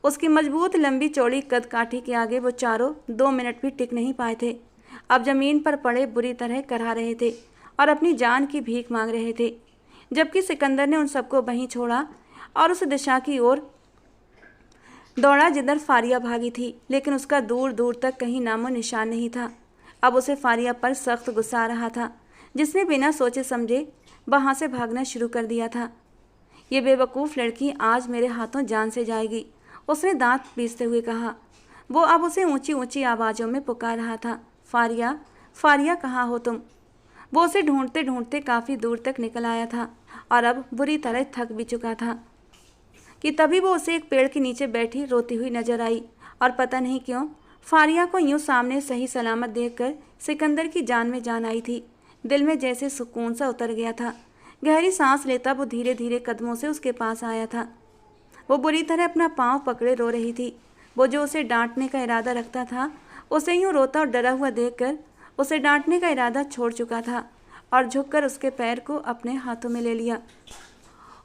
उसकी मजबूत लंबी चौड़ी कद काठी के आगे वो चारों 2 मिनट भी टिक नहीं पाए थे। अब ज़मीन पर पड़े बुरी तरह करा रहे थे और अपनी जान की भीख मांग रहे थे, जबकि सिकंदर ने उन सबको वहीं छोड़ा और उस दिशा की ओर दौड़ा जिधर फारिया भागी थी। लेकिन उसका दूर दूर तक कहीं नामो निशान नहीं था। अब उसे फारिया पर सख्त गुस्सा आ रहा था, जिसने बिना सोचे समझे वहाँ से भागना शुरू कर दिया था। ये बेवकूफ़ लड़की आज मेरे हाथों जान से जाएगी, उसने दांत पीसते हुए कहा। वो अब उसे ऊंची ऊंची आवाज़ों में पुकार रहा था, फारिया, फारिया कहाँ हो तुम? वो उसे ढूंढते ढूंढते काफ़ी दूर तक निकल आया था और अब बुरी तरह थक भी चुका था कि तभी वो उसे एक पेड़ के नीचे बैठी रोती हुई नजर आई। और पता नहीं क्यों फारिया को यूं सामने सही सलामत देखकर सिकंदर की जान में जान आई थी। दिल में जैसे सुकून सा उतर गया था। गहरी सांस लेता वो धीरे धीरे कदमों से उसके पास आया था। वो बुरी तरह अपना पाँव पकड़े रो रही थी। वो जो उसे डांटने का इरादा रखता था, उसे यूं रोता और डरा हुआ देखकर उसे डांटने का इरादा छोड़ चुका था और झुककर उसके पैर को अपने हाथों में ले लिया।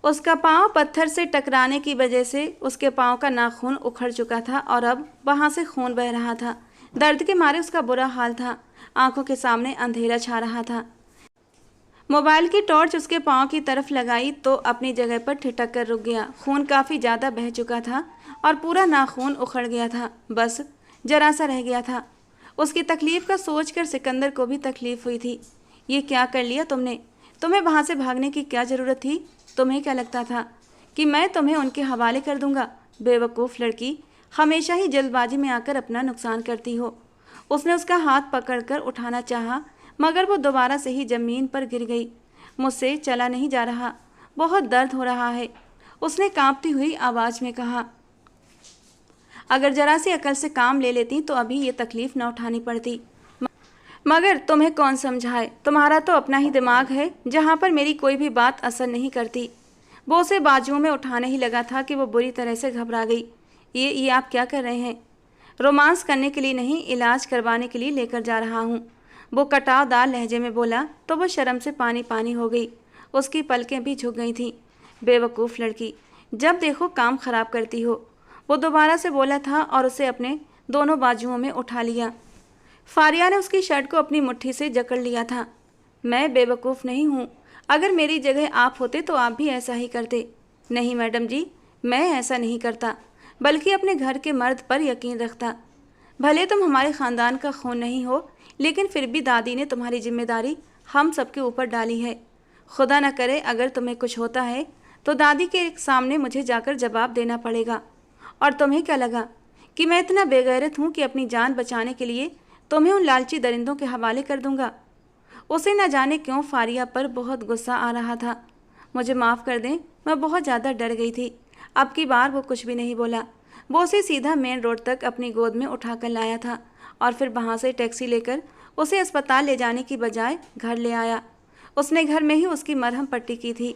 उसका पाँव पत्थर से टकराने की वजह से उसके पाँव का नाखून उखड़ चुका था और अब वहाँ से खून बह रहा था। दर्द के मारे उसका बुरा हाल था। आंखों के सामने अंधेरा छा रहा था। मोबाइल की टॉर्च उसके पाँव की तरफ लगाई तो अपनी जगह पर ठिठक कर रुक गया। खून काफ़ी ज़्यादा बह चुका था और पूरा नाखून उखड़ गया था, बस जरा सा रह गया था। उसकी तकलीफ़ का सोचकर सिकंदर को भी तकलीफ़ हुई थी। ये क्या कर लिया तुमने? तुम्हें वहाँ से भागने की क्या ज़रूरत थी? तुम्हें क्या लगता था कि मैं तुम्हें उनके हवाले कर दूंगा? बेवकूफ़ लड़की, हमेशा ही जल्दबाजी में आकर अपना नुकसान करती हो। उसने उसका हाथ पकड़कर उठाना चाहा, मगर वो दोबारा से ही ज़मीन पर गिर गई। मुझसे चला नहीं जा रहा, बहुत दर्द हो रहा है, उसने कांपती हुई आवाज़ में कहा। अगर जरा सी अकल से काम ले लेती तो अभी ये तकलीफ़ न उठानी पड़ती, मगर तुम्हें कौन समझाए? तुम्हारा तो अपना ही दिमाग है जहाँ पर मेरी कोई भी बात असर नहीं करती। वो उसे बाजुओं में उठाने ही लगा था कि वो बुरी तरह से घबरा गई। ये आप क्या कर रहे हैं? रोमांस करने के लिए नहीं, इलाज करवाने के लिए लेकर जा रहा हूँ, वो कटावदार लहजे में बोला तो वो शर्म से पानी पानी हो गई। उसकी पलकें भी झुक गई थीं। बेवकूफ़ लड़की, जब देखो काम ख़राब करती हो, वो दोबारा से बोला था और उसे अपने दोनों बाजुओं में उठा लिया। फारिया ने उसकी शर्ट को अपनी मुट्ठी से जकड़ लिया था। मैं बेवकूफ़ नहीं हूँ, अगर मेरी जगह आप होते तो आप भी ऐसा ही करते। नहीं मैडम जी, मैं ऐसा नहीं करता, बल्कि अपने घर के मर्द पर यकीन रखता। भले तुम हमारे ख़ानदान का खून नहीं हो, लेकिन फिर भी दादी ने तुम्हारी जिम्मेदारी हम सबके ऊपर डाली है। खुदा न करे अगर तुम्हें कुछ होता है तो दादी के सामने मुझे जाकर जवाब देना पड़ेगा। और तुम्हें क्या लगा कि मैं इतना बेगैरत हूँ कि अपनी जान बचाने के लिए तुम्हें उन लालची दरिंदों के हवाले कर दूंगा? उसे न जाने क्यों फारिया पर बहुत गुस्सा आ रहा था। मुझे माफ़ कर दें, मैं बहुत ज़्यादा डर गई थी। अब की बार वो कुछ भी नहीं बोला। वो उसे सीधा मेन रोड तक अपनी गोद में उठाकर लाया था और फिर वहाँ से टैक्सी लेकर उसे अस्पताल ले जाने की बजाय घर ले आया। उसने घर में ही उसकी मरहम पट्टी की थी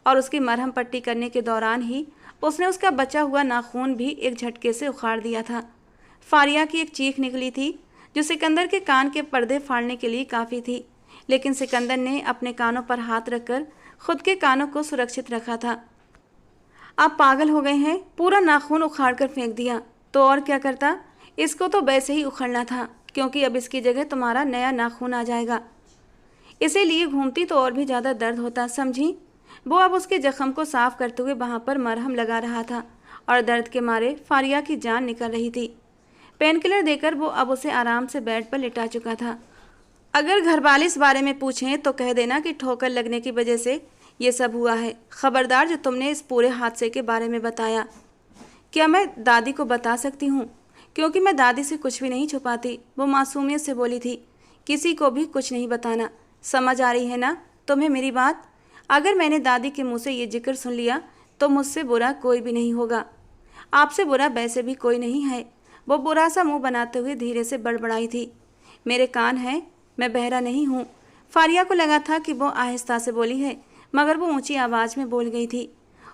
और उसकी मरहम पट्टी करने के दौरान ही उसने उसका बचा हुआ नाखून भी एक झटके से उखाड़ दिया था। फारिया की एक चीख निकली थी जो सिकंदर के कान के पर्दे फाड़ने के लिए काफ़ी थी। लेकिन सिकंदर ने अपने कानों पर हाथ रखकर खुद के कानों को सुरक्षित रखा था। आप पागल हो गए हैं? पूरा नाखून उखाड़ कर फेंक दिया। तो और क्या करता? इसको तो वैसे ही उखड़ना था, क्योंकि अब इसकी जगह तुम्हारा नया नाखून आ जाएगा। इसे लिए घूमती तो और भी ज़्यादा दर्द होता, समझी? वो अब उसके जख्म को साफ करते हुए वहाँ पर मरहम लगा रहा था और दर्द के मारे फारिया की जान निकल रही थी। पेन किलर देकर वो अब उसे आराम से बेड पर लिटा चुका था। अगर घरवाले इस बारे में पूछें तो कह देना कि ठोकर लगने की वजह से ये सब हुआ है। खबरदार जो तुमने इस पूरे हादसे के बारे में बताया। क्या मैं दादी को बता सकती हूँ? क्योंकि मैं दादी से कुछ भी नहीं छुपाती, वो मासूमियत से बोली थी। किसी को भी कुछ नहीं बताना। समझ आ रही है ना तुम्हें मेरी बात? अगर मैंने दादी के मुंह से ये जिक्र सुन लिया तो मुझसे बुरा कोई भी नहीं होगा। आपसे बुरा वैसे भी कोई नहीं है। वो बुरा सा मुंह बनाते हुए धीरे से बड़बड़ाई थी। मेरे कान हैं, मैं बहरा नहीं हूँ। फारिया को लगा था कि वो आहिस्ता से बोली है, मगर वो ऊंची आवाज़ में बोल गई थी।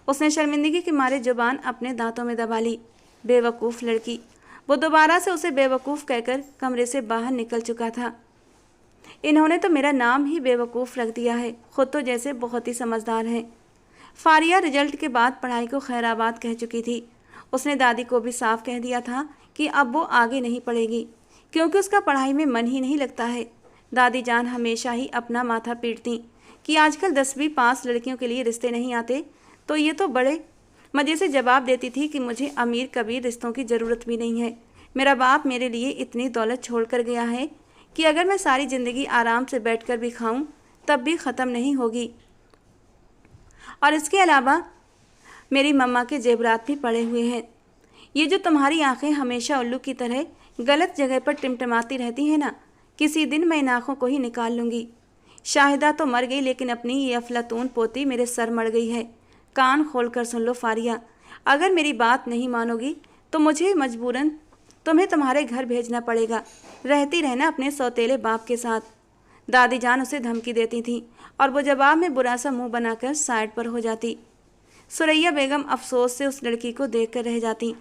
उसने शर्मिंदगी के मारे जुबान अपने दांतों में दबा ली। बेवकूफ़ लड़की। वो दोबारा से उसे बेवकूफ़ कहकर कमरे से बाहर निकल चुका था। इन्होंने तो मेरा नाम ही बेवकूफ़ रख दिया है। खुद तो जैसे बहुत ही समझदार हैं। फारिया रिजल्ट के बाद पढ़ाई को खैराबाद कह चुकी थी। उसने दादी को भी साफ कह दिया था कि अब वो आगे नहीं पढ़ेगी, क्योंकि उसका पढ़ाई में मन ही नहीं लगता है। दादी जान हमेशा ही अपना माथा पीटती कि आजकल 10वीं पास लड़कियों के लिए रिश्ते नहीं आते, तो ये तो बड़े मज़े से जवाब देती थी कि मुझे अमीर कबीर रिश्तों की ज़रूरत भी नहीं है। मेरा बाप मेरे लिए इतनी दौलत छोड़ कर गया है कि अगर मैं सारी ज़िंदगी आराम से बैठकर भी खाऊं तब भी ख़त्म नहीं होगी। और इसके अलावा मेरी मम्मा के जेवरात भी पड़े हुए हैं। ये जो तुम्हारी आंखें हमेशा उल्लू की तरह गलत जगह पर टिमटिमाती रहती हैं ना, किसी दिन मैं इन आँखों को ही निकाल लूँगी। शाहिदा तो मर गई, लेकिन अपनी ये अफलातून पोती मेरे सर मड़ गई है। कान खोल कर सुन लो फारिया, अगर मेरी बात नहीं मानोगी तो मुझे मजबूरन तुम्हें तुम्हारे घर भेजना पड़ेगा। रहती रहना अपने सौतेले बाप के साथ। दादी जान उसे धमकी देती थी और वो जवाब में बुरा सा मुंह बनाकर साइड पर हो जाती। सुरैया बेगम अफसोस से उस लड़की को देखकर रह जाती।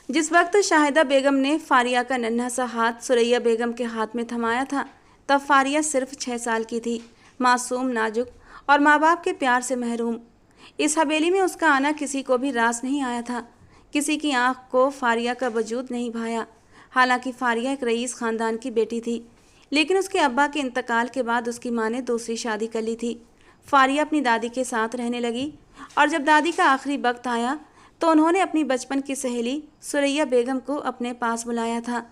जिस वक्त शाहिदा बेगम ने फारिया का नन्हा सा हाथ सुरैया बेगम के हाथ में थमाया था, तब फारिया सिर्फ 6 साल की थी, मासूम, नाजुक और माँ बाप के प्यार से महरूम। इस हवेली में उसका आना किसी को भी रास नहीं आया था। किसी की आंख को फारिया का वजूद नहीं भाया। हालांकि फारिया एक रईस ख़ानदान की बेटी थी, लेकिन उसके अब्बा के इंतकाल के बाद उसकी माँ ने दूसरी शादी कर ली थी। फारिया अपनी दादी के साथ रहने लगी और जब दादी का आखिरी वक्त आया तो उन्होंने अपनी बचपन की सहेली सुरैया बेगम को अपने पास बुलाया था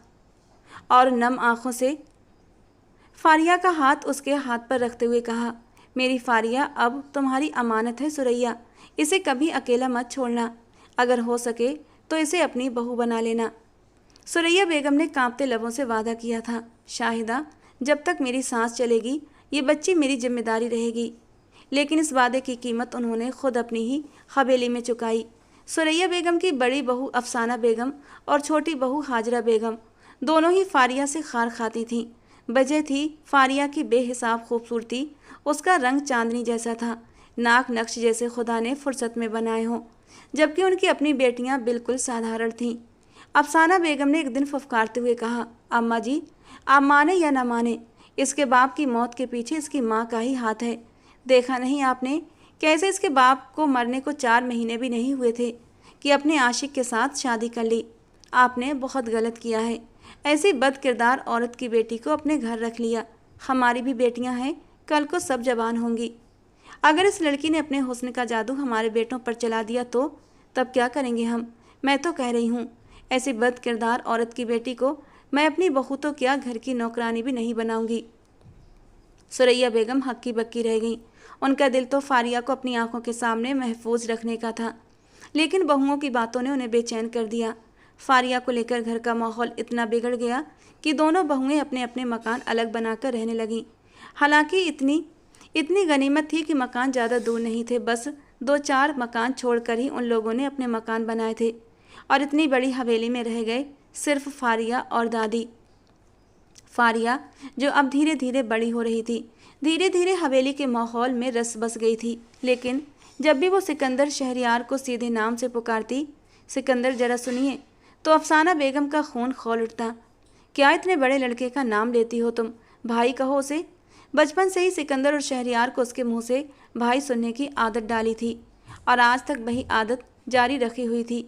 और नम आँखों से फारिया का हाथ उसके हाथ पर रखते हुए कहा, मेरी फारिया अब तुम्हारी अमानत है सुरैया, इसे कभी अकेला मत छोड़ना। अगर हो सके तो इसे अपनी बहू बना लेना। सुरैया बेगम ने कांपते लबों से वादा किया था, शाहिदा, जब तक मेरी सांस चलेगी ये बच्ची मेरी जिम्मेदारी रहेगी। लेकिन इस वादे की कीमत उन्होंने खुद अपनी ही हवेली में चुकाई। सुरैया बेगम की बड़ी बहू अफसाना बेगम और छोटी बहू हाजरा बेगम दोनों ही फारिया से खार खाती थीं। वजह थी फारिया की बेहिसाब खूबसूरती। उसका रंग चांदनी जैसा था, नाक नक्श जैसे खुदा ने फुर्सत में बनाए हों, जबकि उनकी अपनी बेटियां बिल्कुल साधारण थीं। अफसाना बेगम ने एक दिन फुफकारते हुए कहा, अम्मा जी, आप माने या ना माने, इसके बाप की मौत के पीछे इसकी माँ का ही हाथ है। देखा नहीं आपने कैसे इसके बाप को मरने को 4 महीने भी नहीं हुए थे कि अपने आशिक के साथ शादी कर ली। आपने बहुत गलत किया है, ऐसी बदकिरदार औरत की बेटी को अपने घर रख लिया। हमारी भी बेटियां हैं, कल को सब जवान होंगी। अगर इस लड़की ने अपने हुस्न का जादू हमारे बेटों पर चला दिया तो तब क्या करेंगे हम? मैं तो कह रही हूँ, ऐसी बदकिरदार औरत की बेटी को मैं अपनी बहू तो क्या घर की नौकरानी भी नहीं बनाऊंगी। सुरैया बेगम हक्की बक्की रह गई। उनका दिल तो फारिया को अपनी आंखों के सामने महफूज रखने का था, लेकिन बहुओं की बातों ने उन्हें बेचैन कर दिया। फारिया को लेकर घर का माहौल इतना बिगड़ गया कि दोनों बहुएं अपने अपने मकान अलग बनाकर रहने लगीं। हालांकि इतनी गनीमत थी कि मकान ज़्यादा दूर नहीं थे, बस 2-4 मकान छोड़कर ही उन लोगों ने अपने मकान बनाए थे और इतनी बड़ी हवेली में रह गए सिर्फ फारिया और दादी। फारिया जो अब धीरे धीरे बड़ी हो रही थी, धीरे धीरे हवेली के माहौल में रस बस गई थी। लेकिन जब भी वो सिकंदर शहरियार को सीधे नाम से पुकारती, सिकंदर जरा सुनिए, तो अफसाना बेगम का खून खौल उठता। क्या इतने बड़े लड़के का नाम लेती हो तुम? भाई कहो उसे। बचपन से ही सिकंदर और शहरयार को उसके मुंह से भाई सुनने की आदत डाली थी और आज तक वही आदत जारी रखी हुई थी।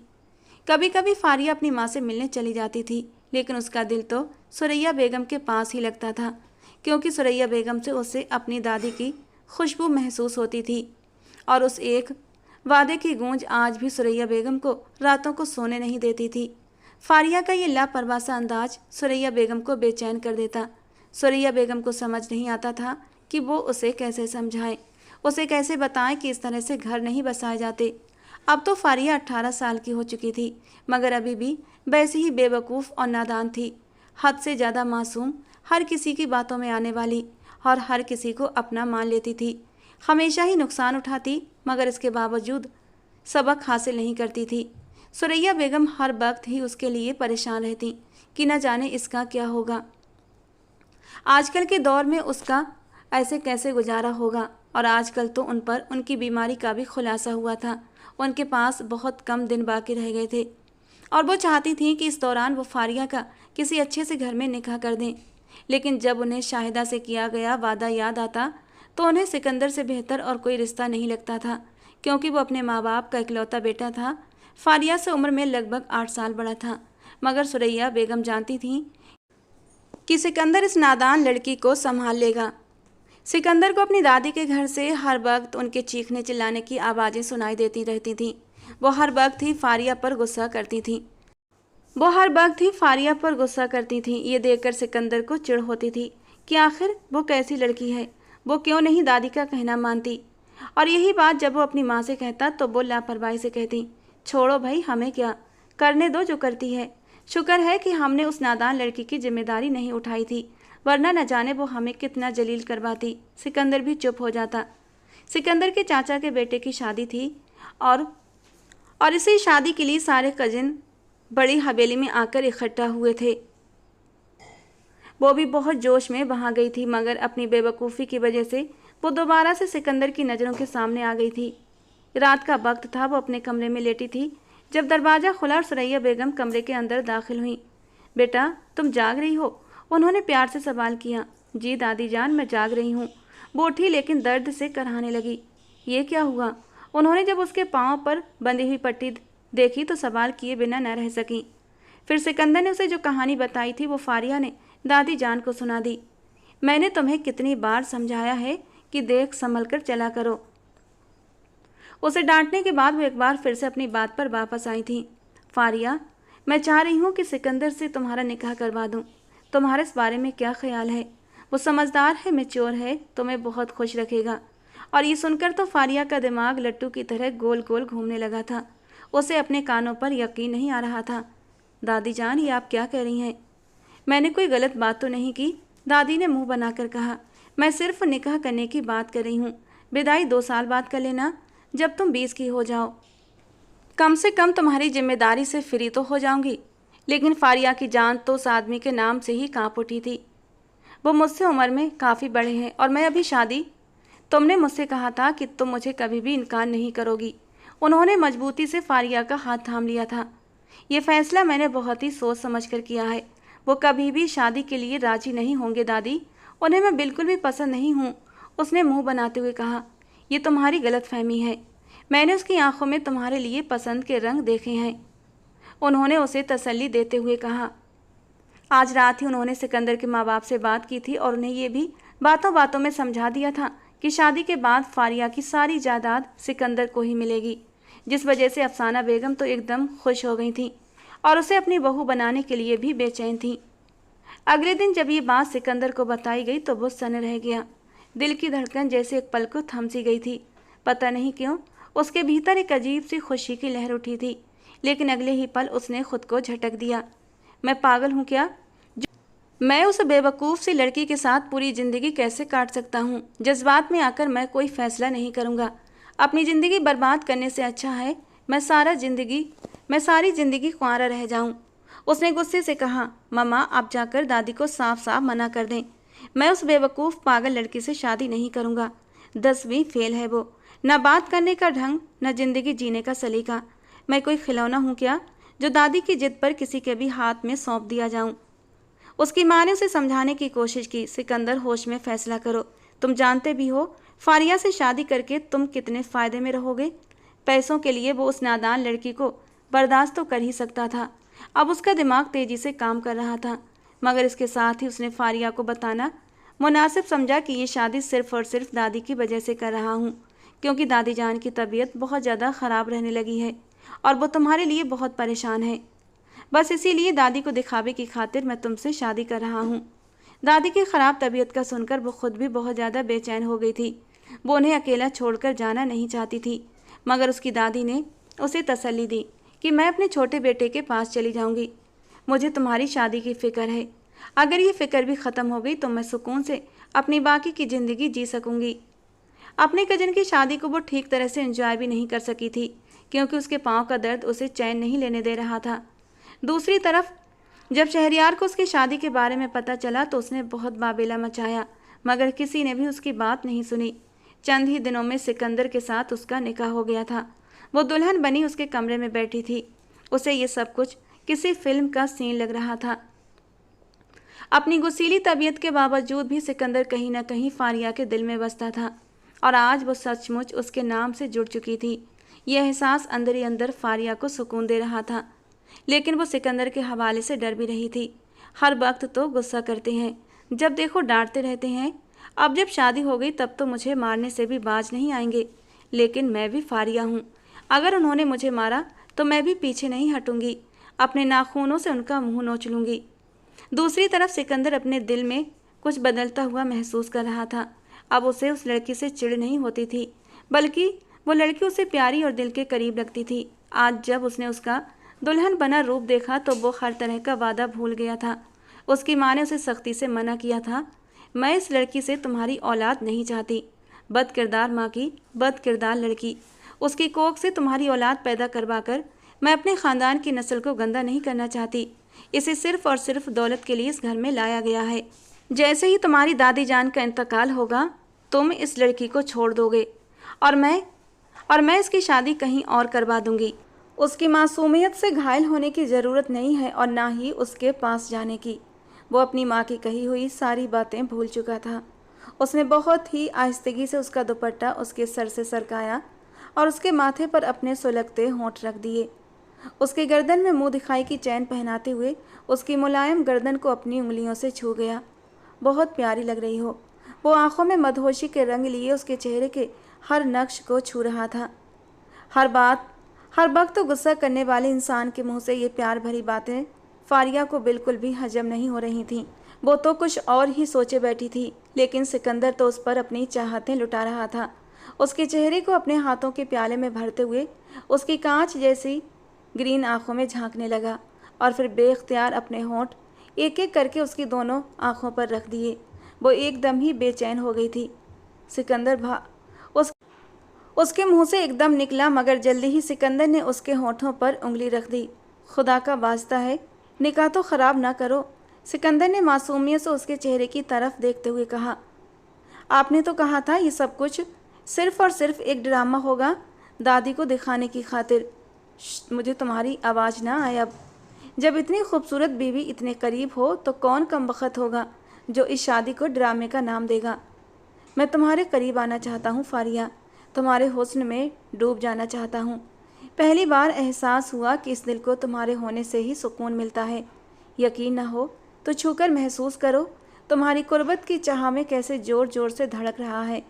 कभी कभी फारिया अपनी माँ से मिलने चली जाती थी, लेकिन उसका दिल तो सुरैया बेगम के पास ही लगता था, क्योंकि सुरैया बेगम से उसे अपनी दादी की खुशबू महसूस होती थी। और उस एक वादे की गूंज आज भी सुरैया बेगम को रातों को सोने नहीं देती थी। फारिया का ये लापरवाह सा अंदाज सुरैया बेगम को बेचैन कर देता। सुरैया बेगम को समझ नहीं आता था कि वो उसे कैसे समझाए, उसे कैसे बताएं कि इस तरह से घर नहीं बसाए जाते। अब तो फारिया 18 साल की हो चुकी थी, मगर अभी भी वैसी ही बेवकूफ़ और नादान थी, हद से ज़्यादा मासूम, हर किसी की बातों में आने वाली और हर किसी को अपना मान लेती थी। हमेशा ही नुकसान उठाती, मगर इसके बावजूद सबक हासिल नहीं करती थी। सुरैया बेगम हर वक्त ही उसके लिए परेशान रहती कि न जाने इसका क्या होगा, आजकल के दौर में उसका ऐसे कैसे गुजारा होगा। और आजकल तो उन पर उनकी बीमारी का भी खुलासा हुआ था। उनके पास बहुत कम दिन बाकी रह गए थे और वो चाहती थी कि इस दौरान वो फारिया का किसी अच्छे से घर में निकाह कर दें। लेकिन जब उन्हें शाहिदा से किया गया वादा याद आता तो उन्हें सिकंदर से बेहतर और कोई रिश्ता नहीं लगता था, क्योंकि वो अपने माँ बाप का इकलौता बेटा था। फारिया से उम्र में लगभग 8 साल बड़ा था, मगर सुरैया बेगम जानती थी कि सिकंदर इस नादान लड़की को संभाल लेगा। सिकंदर को अपनी दादी के घर से हर वक्त उनके चीखने चिल्लाने की आवाज़ें सुनाई देती रहती थीं। वो हर वक्त ही फारिया पर गुस्सा करती थी। ये देखकर सिकंदर को चिढ़ होती थी कि आखिर वो कैसी लड़की है, वो क्यों नहीं दादी का कहना मानती। और यही बात जब वो अपनी माँ से कहता तो वो लापरवाही से कहती, छोड़ो भाई, हमें क्या, करने दो जो करती है। शुक्र है कि हमने उस नादान लड़की की जिम्मेदारी नहीं उठाई थी, वरना न जाने वो हमें कितना जलील करवाती। सिकंदर भी चुप हो जाता। सिकंदर के चाचा के बेटे की शादी थी और इसी शादी के लिए सारे कजिन बड़ी हवेली में आकर इकट्ठा हुए थे। वो भी बहुत जोश में वहाँ गई थी, मगर अपनी बेवकूफ़ी की वजह से वो दोबारा से सिकंदर की नज़रों के सामने आ गई थी। रात का वक्त था, वो अपने कमरे में लेटी थी जब दरवाज़ा खुला और सुरैया बेगम कमरे के अंदर दाखिल हुई। बेटा, तुम जाग रही हो? उन्होंने प्यार से सवाल किया। जी दादी जान, मैं जाग रही हूँ। वो उठी, लेकिन दर्द से कराहने लगी। ये क्या हुआ? उन्होंने जब उसके पाँव पर बंधी हुई पट्टी देखी तो सवाल किए बिना न रह सकी। फिर सिकंदर ने उसे जो कहानी बताई थी वो फारिया ने दादी जान को सुना दी। मैंने तुम्हें कितनी बार समझाया है कि देख संभल कर चला करो। उसे डांटने के बाद वो एक बार फिर से अपनी बात पर वापस आई थी। फारिया, मैं चाह रही हूँ कि सिकंदर से तुम्हारा निकाह करवा दूँ। तुम्हारे इस बारे में क्या ख्याल है? वो समझदार है, मैच्योर है, तुम्हें बहुत खुश रखेगा। और ये सुनकर तो फारिया का दिमाग लट्टू की तरह गोल गोल घूमने लगा था। उसे अपने कानों पर यकीन नहीं आ रहा था। दादी जान, ये आप क्या कह रही हैं? मैंने कोई गलत बात तो नहीं की, दादी ने मुंह बनाकर कहा। मैं सिर्फ निकाह करने की बात कर रही हूँ। विदाई 2 साल बाद कर लेना, जब तुम 20 की हो जाओ। कम से कम तुम्हारी जिम्मेदारी से फ्री तो हो जाऊंगी। लेकिन फारिया की जान तो उस आदमी के नाम से ही कांप उठी थी। वो मुझसे उम्र में काफ़ी बड़े हैं और मैं अभी शादी। तुमने मुझसे कहा था कि तुम मुझे कभी भी इनकार नहीं करोगी। उन्होंने मजबूती से फारिया का हाथ थाम लिया था। ये फैसला मैंने बहुत ही सोच समझ कर किया है। वो कभी भी शादी के लिए राजी नहीं होंगे दादी, उन्हें मैं बिल्कुल भी पसंद नहीं हूँ। उसने मुंह बनाते हुए कहा। ये तुम्हारी गलतफहमी है। मैंने उसकी आंखों में तुम्हारे लिए पसंद के रंग देखे हैं, उन्होंने उसे तसल्ली देते हुए कहा। आज रात ही उन्होंने सिकंदर के माँ बाप से बात की थी और उन्हें ये भी बातों बातों में समझा दिया था कि शादी के बाद फारिया की सारी जायदाद सिकंदर को ही मिलेगी, जिस वजह से अफसाना बेगम तो एकदम खुश हो गई थी और उसे अपनी बहू बनाने के लिए भी बेचैन थी। अगले दिन जब ये बात सिकंदर को बताई गई तो वो सन रह गया। दिल की धड़कन जैसे एक पल को थम सी गई थी। पता नहीं क्यों उसके भीतर एक अजीब सी खुशी की लहर उठी थी, लेकिन अगले ही पल उसने खुद को झटक दिया। मैं पागल हूँ क्या? मैं उस बेवकूफ़ सी लड़की के साथ पूरी ज़िंदगी कैसे काट सकता हूँ? जज्बात में आकर मैं कोई फ़ैसला नहीं करूँगा। अपनी ज़िंदगी बर्बाद करने से अच्छा है मैं सारी ज़िंदगी कुंवारा रह जाऊँ। उसने गुस्से से कहा। मम्मा, आप जाकर दादी को साफ साफ मना कर दें। मैं उस बेवकूफ़ पागल लड़की से शादी नहीं करूँगा। 10वीं फेल है वो, न बात करने का ढंग, न ज़िंदगी जीने का सलीका। मैं कोई खिलौना हूँ क्या जो दादी की जिद पर किसी के भी हाथ में सौंप दिया जाऊँ? उसकी माँ ने उसे समझाने की कोशिश की, सिकंदर होश में फैसला करो, तुम जानते भी हो फारिया से शादी करके तुम कितने फ़ायदे में रहोगे। पैसों के लिए वो उस नादान लड़की को बर्दाश्त तो कर ही सकता था। अब उसका दिमाग तेजी से काम कर रहा था, मगर इसके साथ ही उसने फारिया को बताना मुनासिब समझा कि ये शादी सिर्फ और सिर्फ दादी की वजह से कर रहा हूँ, क्योंकि दादी जान की तबीयत बहुत ज़्यादा ख़राब रहने लगी है और वो तुम्हारे लिए बहुत परेशान है। बस इसीलिए दादी को दिखावे की खातिर मैं तुमसे शादी कर रहा हूँ। दादी की ख़राब तबीयत का सुनकर वो खुद भी बहुत ज़्यादा बेचैन हो गई थी। वो उन्हें अकेला छोड़कर जाना नहीं चाहती थी, मगर उसकी दादी ने उसे तसल्ली दी कि मैं अपने छोटे बेटे के पास चली जाऊंगी। मुझे तुम्हारी शादी की फ़िक्र है। अगर ये फ़िक्र भी ख़त्म हो गई तो मैं सुकून से अपनी बाकी की ज़िंदगी जी सकूंगी। अपने कजन की शादी को वो ठीक तरह से एंजॉय भी नहीं कर सकी थी, क्योंकि उसके पाँव का दर्द उसे चैन नहीं लेने दे रहा था। दूसरी तरफ जब शहरयार को उसकी शादी के बारे में पता चला तो उसने बहुत बाबेला मचाया, मगर किसी ने भी उसकी बात नहीं सुनी। चंद ही दिनों में सिकंदर के साथ उसका निकाह हो गया था। वो दुल्हन बनी उसके कमरे में बैठी थी। उसे ये सब कुछ किसी फिल्म का सीन लग रहा था। अपनी गुस्सीली तबीयत के बावजूद भी सिकंदर कहीं न कहीं फारिया के दिल में बसता था, और आज वो सचमुच उसके नाम से जुड़ चुकी थी। यह एहसास अंदर ही अंदर फारिया को सुकून दे रहा था, लेकिन वो सिकंदर के हवाले से डर भी रही थी। हर वक्त तो गुस्सा करते हैं, जब देखो डांटते रहते हैं। अब जब शादी हो गई तब तो मुझे मारने से भी बाज नहीं आएंगे, लेकिन मैं भी फारिया हूँ। अगर उन्होंने मुझे मारा तो मैं भी पीछे नहीं हटूंगी, अपने नाखूनों से उनका मुंह नोच लूँगी। दूसरी तरफ सिकंदर अपने दिल में कुछ बदलता हुआ महसूस कर रहा था। अब उसे उस लड़की से चिढ़ नहीं होती थी, बल्कि वो लड़की उसे प्यारी और दिल के करीब लगती थी। आज जब उसने उसका दुल्हन बना रूप देखा तो वो हर तरह का वादा भूल गया था। उसकी माँ ने उसे सख्ती से मना किया था, मैं इस लड़की से तुम्हारी औलाद नहीं चाहती। बद किरदार माँ की बद किरदार लड़की, उसकी कोख से तुम्हारी औलाद पैदा करवाकर मैं अपने ख़ानदान की नस्ल को गंदा नहीं करना चाहती। इसे सिर्फ और सिर्फ दौलत के लिए इस घर में लाया गया है। जैसे ही तुम्हारी दादी जान का इंतकाल होगा तुम इस लड़की को छोड़ दोगे और मैं इसकी शादी कहीं और करवा दूंगी। उसकी मासूमियत से घायल होने की ज़रूरत नहीं है और ना ही उसके पास जाने की। वो अपनी माँ की कही हुई सारी बातें भूल चुका था। उसने बहुत ही आहिस्तगी से उसका दुपट्टा उसके सर से सरकाया और उसके माथे पर अपने सुलगते होंठ रख दिए। उसके गर्दन में मुंह दिखाई की चैन पहनाते हुए उसकी मुलायम गर्दन को अपनी उंगलियों से छू गया। बहुत प्यारी लग रही हो। वो आंखों में मदहोशी के रंग लिए उसके चेहरे के हर नक्श को छू रहा था। हर वक्त तो गुस्सा करने वाले इंसान के मुंह से ये प्यार भरी बातें फारिया को बिल्कुल भी हजम नहीं हो रही थीं। वो तो कुछ और ही सोचे बैठी थी, लेकिन सिकंदर तो उस पर अपनी चाहतें लुटा रहा था। उसके चेहरे को अपने हाथों के प्याले में भरते हुए उसकी कांच जैसी ग्रीन आंखों में झांकने लगा और फिर बेख्तियार अपने होंठ एक एक करके उसकी दोनों आंखों पर रख दिए। वो एकदम ही बेचैन हो गई थी। सिकंदर उसके मुंह से एकदम निकला, मगर जल्दी ही सिकंदर ने उसके होठों पर उंगली रख दी। खुदा का वास्ता है, निकाह तो ख़राब ना करो। सिकंदर ने मासूमियत से उसके चेहरे की तरफ देखते हुए कहा, आपने तो कहा था ये सब कुछ सिर्फ और सिर्फ एक ड्रामा होगा, दादी को दिखाने की खातिर। मुझे तुम्हारी आवाज़ ना आए। अब जब इतनी खूबसूरत बीवी इतने करीब हो तो कौन कम बख्त होगा जो इस शादी को ड्रामे का नाम देगा। मैं तुम्हारे करीब आना चाहता हूँ फारिया, तुम्हारे हुस्न में डूब जाना चाहता हूँ। पहली बार एहसास हुआ कि इस दिल को तुम्हारे होने से ही सुकून मिलता है। यकीन ना हो तो छूकर महसूस करो, तुम्हारी कुर्बत की चाह में कैसे ज़ोर ज़ोर से धड़क रहा है।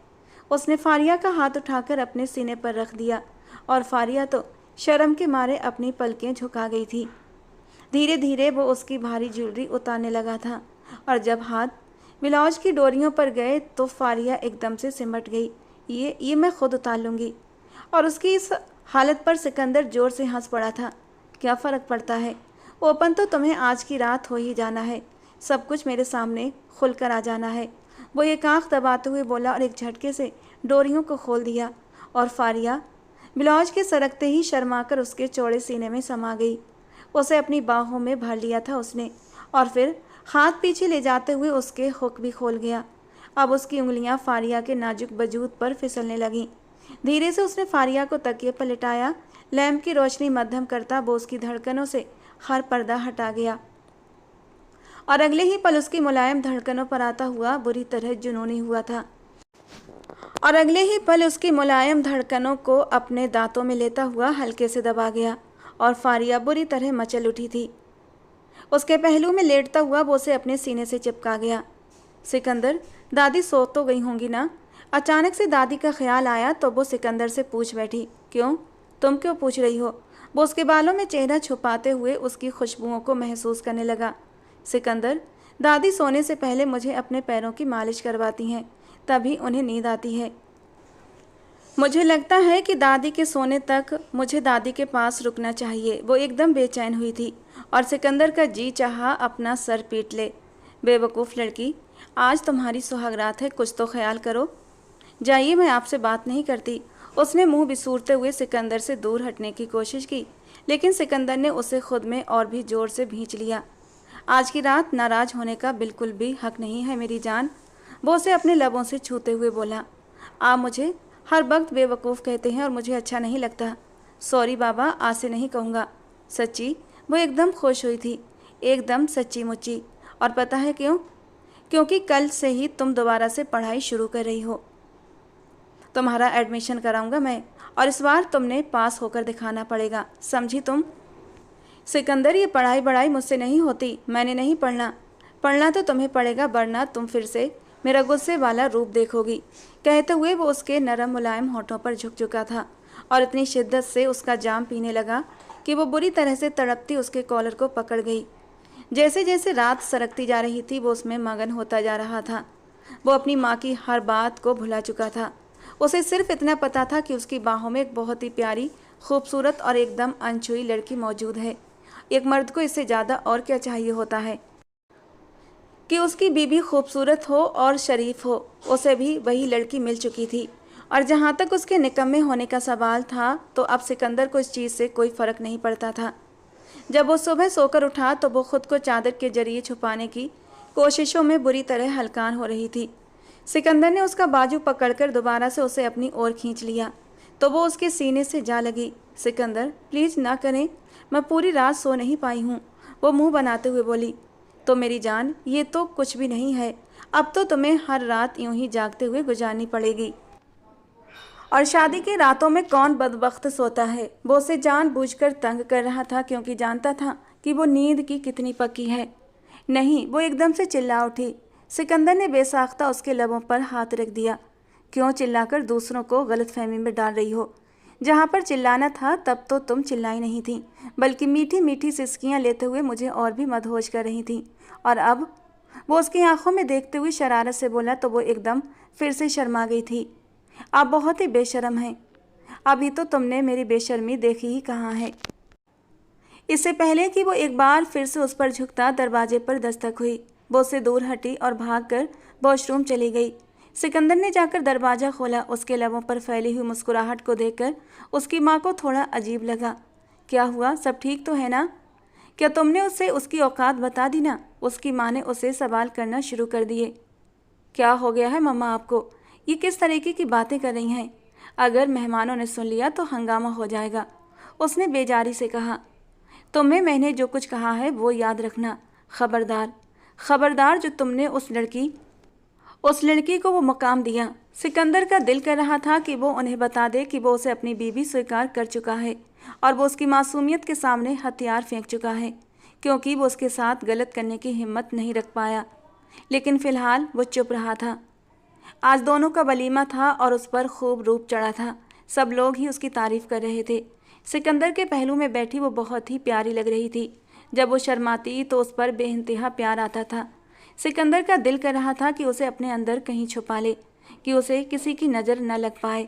उसने फारिया का हाथ उठाकर अपने सीने पर रख दिया और फारिया तो शर्म के मारे अपनी पलकें झुका गई थी। धीरे धीरे वो उसकी भारी ज्वेलरी उतारने लगा था और जब हाथ ब्लाउज की डोरियों पर गए तो फारिया एकदम से सिमट गई। ये मैं खुद उतार लूँगी। और उसकी इस हालत पर सिकंदर ज़ोर से हंस पड़ा था। क्या फ़र्क पड़ता है, ओपन तो तुम्हें आज की रात हो ही जाना है, सब कुछ मेरे सामने खुलकर आ जाना है। वो एक आँख दबाते हुए बोला और एक झटके से डोरियों को खोल दिया और फारिया ब्लाउज के सरकते ही शर्माकर उसके चौड़े सीने में समा गई। उसे अपनी बाहों में भर लिया था उसने और फिर हाथ पीछे ले जाते हुए उसके हुक भी खोल गया। अब उसकी उंगलियां फारिया के नाजुक वजूद पर फिसलने लगीं। धीरे से उसने फारिया को तकिए पर लिटाया। लैंप की रोशनी मध्यम करता वो उसकी धड़कनों से हर पर्दा हटा गया और अगले ही पल उसकी मुलायम धड़कनों पर आता हुआ बुरी तरह जुनूनी हुआ था और अगले ही पल उसकी मुलायम धड़कनों को अपने दांतों में लेता हुआ हल्के से दबा गया और फारिया बुरी तरह मचल उठी थी। उसके पहलू में लेटता हुआ वो उसे अपने सीने से चिपका गया। सिकंदर, दादी सो तो गई होंगी ना? अचानक से दादी का ख्याल आया तो वो सिकंदर से पूछ बैठी। क्यों? तुम क्यों पूछ रही हो? वो उसके बालों में चेहरा छुपाते हुए उसकी खुशबुओं को महसूस करने लगा। सिकंदर, दादी सोने से पहले मुझे अपने पैरों की मालिश करवाती हैं, तभी उन्हें नींद आती है। मुझे लगता है कि दादी के सोने तक मुझे दादी के पास रुकना चाहिए। वो एकदम बेचैन हुई थी और सिकंदर का जी चाहा अपना सर पीट ले। बेवकूफ़ लड़की, आज तुम्हारी सुहागरात है, कुछ तो ख्याल करो। जाइए, मैं आपसे बात नहीं करती। उसने मुंह बिसूरते हुए सिकंदर से दूर हटने की कोशिश की, लेकिन सिकंदर ने उसे खुद में और भी जोर से भींच लिया। आज की रात नाराज़ होने का बिल्कुल भी हक नहीं है मेरी जान, वो उसे अपने लबों से छूते हुए बोला। आप मुझे हर वक्त बेवकूफ़ कहते हैं और मुझे अच्छा नहीं लगता। सॉरी बाबा, आज से नहीं कहूँगा। सच्ची? वो एकदम खुश हुई थी, एकदम सच्ची मुच्ची। और पता है क्यों? क्योंकि कल से ही तुम दोबारा से पढ़ाई शुरू कर रही हो। तुम्हारा एडमिशन कराऊंगा मैं, और इस बार तुमने पास होकर दिखाना पड़ेगा, समझी तुम? सिकंदर, ये पढ़ाई बढ़ाई मुझसे नहीं होती, मैंने नहीं पढ़ना। पढ़ना तो तुम्हें पड़ेगा, वरना तुम फिर से मेरा गुस्से वाला रूप देखोगी। कहते हुए वो उसके नरम मुलायम होठों पर झुक चुका था और इतनी शिद्दत से उसका जाम पीने लगा कि वो बुरी तरह से तड़पती उसके कॉलर को पकड़ गई। जैसे जैसे रात सरकती जा रही थी वो उसमें मगन होता जा रहा था। वो अपनी माँ की हर बात को भुला चुका था। उसे सिर्फ इतना पता था कि उसकी बाहों में एक बहुत ही प्यारी, खूबसूरत और एकदम अनछुई लड़की मौजूद है। एक मर्द को इससे ज़्यादा और क्या चाहिए होता है कि उसकी बीवी खूबसूरत हो और शरीफ हो। उसे भी वही लड़की मिल चुकी थी। और जहाँ तक उसके निकम्मे होने का सवाल था, तो अब सिकंदर को इस चीज़ से कोई फ़र्क नहीं पड़ता था। जब वो सुबह सोकर उठा तो वो खुद को चादर के जरिए छुपाने की कोशिशों में बुरी तरह हलकान हो रही थी। सिकंदर ने उसका बाजू पकड़कर दोबारा से उसे अपनी ओर खींच लिया तो वो उसके सीने से जा लगी। सिकंदर, प्लीज़ ना करें, मैं पूरी रात सो नहीं पाई हूँ, वो मुंह बनाते हुए बोली। तो मेरी जान, ये तो कुछ भी नहीं है। अब तो तुम्हें हर रात यूं ही जागते हुए गुजारनी पड़ेगी। और शादी की रातों में कौन बदबख्त सोता है? वो उसे जानबूझकर तंग कर रहा था क्योंकि जानता था कि वो नींद की कितनी पक्की है। नहीं, वो एकदम से चिल्ला उठी। सिकंदर ने बेसाख्ता उसके लबों पर हाथ रख दिया। क्यों चिल्लाकर दूसरों को गलतफहमी में डाल रही हो? जहाँ पर चिल्लाना था तब तो तुम चिल्लाई नहीं थी, बल्कि मीठी मीठी सिसकियाँ लेते हुए मुझे और भी मदहोश कर रही थी। और अब? वो उसकी आंखों में देखते हुए शरारत से बोला तो वो एकदम फिर से शर्मा गई थी। आप बहुत ही बेशर्म हैं। अभी तो तुमने मेरी बेशर्मी देखी ही कहाँ है। इससे पहले कि वो एक बार फिर से उस पर झुकता, दरवाजे पर दस्तक हुई। वो उससे दूर हटी और भागकर वॉशरूम चली गई। सिकंदर ने जाकर दरवाज़ा खोला। उसके लबों पर फैली हुई मुस्कुराहट को देखकर उसकी माँ को थोड़ा अजीब लगा। क्या हुआ, सब ठीक तो है ना? क्या तुमने उसे उसकी औकात बता दी ना? उसकी माँ ने उसे सवाल करना शुरू कर दिए। क्या हो गया है मम्मा आपको? ये किस तरीके की बातें कर रही हैं? अगर मेहमानों ने सुन लिया तो हंगामा हो जाएगा, उसने बेजारी से कहा। तुम्हें मैंने जो कुछ कहा है वो याद रखना। खबरदार, खबरदार, जो तुमने उस लड़की को वो मकाम दिया। सिकंदर का दिल कर रहा था कि वो उन्हें बता दे कि वो उसे अपनी बीवी स्वीकार कर चुका है और वो उसकी मासूमियत के सामने हथियार फेंक चुका है, क्योंकि वो उसके साथ गलत करने की हिम्मत नहीं रख पाया। लेकिन फ़िलहाल वो चुप रहा था। आज दोनों का वलीमा था और उस पर खूब रूप चढ़ा था। सब लोग ही उसकी तारीफ़ कर रहे थे। सिकंदर के पहलू में बैठी वो बहुत ही प्यारी लग रही थी। जब वो शर्माती तो उस पर बेइंतहा प्यार आता था। सिकंदर का दिल कर रहा था कि उसे अपने अंदर कहीं छुपा ले, कि उसे किसी की नज़र न लग पाए।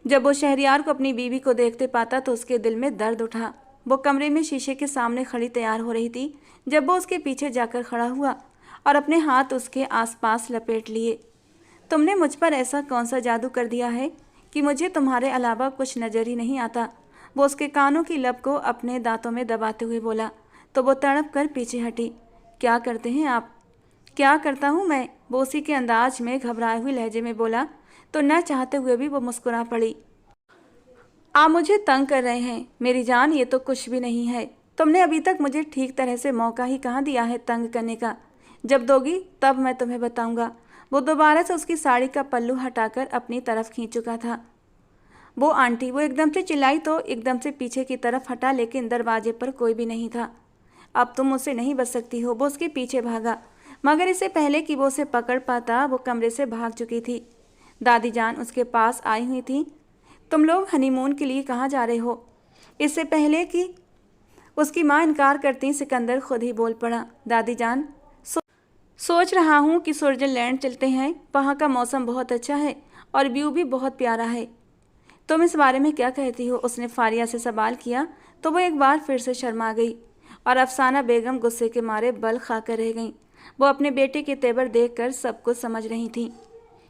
जब वो शहरियार को अपनी बीवी को देखते पाता तो उसके दिल में दर्द उठा। वो कमरे में शीशे के सामने खड़ी तैयार हो रही थी जब वो उसके पीछे जाकर खड़ा हुआ और अपने हाथ उसके आसपास लपेट लिए। तुमने मुझ पर ऐसा कौन सा जादू कर दिया है कि मुझे तुम्हारे अलावा कुछ नज़र ही नहीं आता? वो उसके कानों की लब को अपने दांतों में दबाते हुए बोला तो वो तड़प कर पीछे हटी। क्या करते हैं आप? क्या करता हूँ मैं? वो उसी के अंदाज में घबराए हुए लहजे में बोला तो न चाहते हुए भी वो मुस्कुरा पड़ी। आप मुझे तंग कर रहे हैं मेरी जान, ये तो कुछ भी नहीं है। तुमने अभी तक मुझे ठीक तरह से मौका ही कहाँ दिया है तंग करने का। जब दोगी तब मैं तुम्हें बताऊंगा। वो दोबारा से उसकी साड़ी का पल्लू हटाकर अपनी तरफ खींच चुका था। वो आंटी, वो एकदम से चिल्लाई तो एकदम से पीछे की तरफ हटा, लेकिन दरवाजे पर कोई भी नहीं था। अब तुम मुझसे नहीं बच सकती हो। वो उसके पीछे भागा, मगर इससे पहले कि वो उसे पकड़ पाता वो कमरे से भाग चुकी थी। दादी जान उसके पास आई हुई थी। तुम लोग हनीमून के लिए कहाँ जा रहे हो? इससे पहले कि उसकी माँ इनकार करती सिकंदर खुद ही बोल पड़ा। दादी जान, सोच रहा हूँ कि स्विट्जरलैंड चलते हैं, वहाँ का मौसम बहुत अच्छा है और व्यू भी बहुत प्यारा है। तुम इस बारे में क्या कहती हो? उसने फारिया से सवाल किया तो वो एक बार फिर से शर्मा गई और अफसाना बेगम गुस्से के मारे बल खाकर रह गईं। वो अपने बेटे के तेवर देखकर सब कुछ समझ रही थी।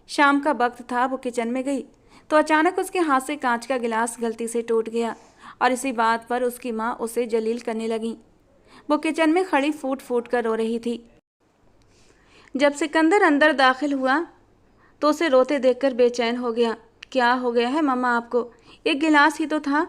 शाम का वक्त था। वो किचन में गई तो अचानक उसके हाथ से कांच का गिलास गलती से टूट गया और इसी बात पर उसकी माँ उसे जलील करने लगी। वो किचन में खड़ी फूट फूट कर रो रही थी। जब सिकंदर अंदर दाखिल हुआ तो उसे रोते देखकर बेचैन हो गया। क्या हो गया है मम्मा आपको? एक गिलास ही तो था।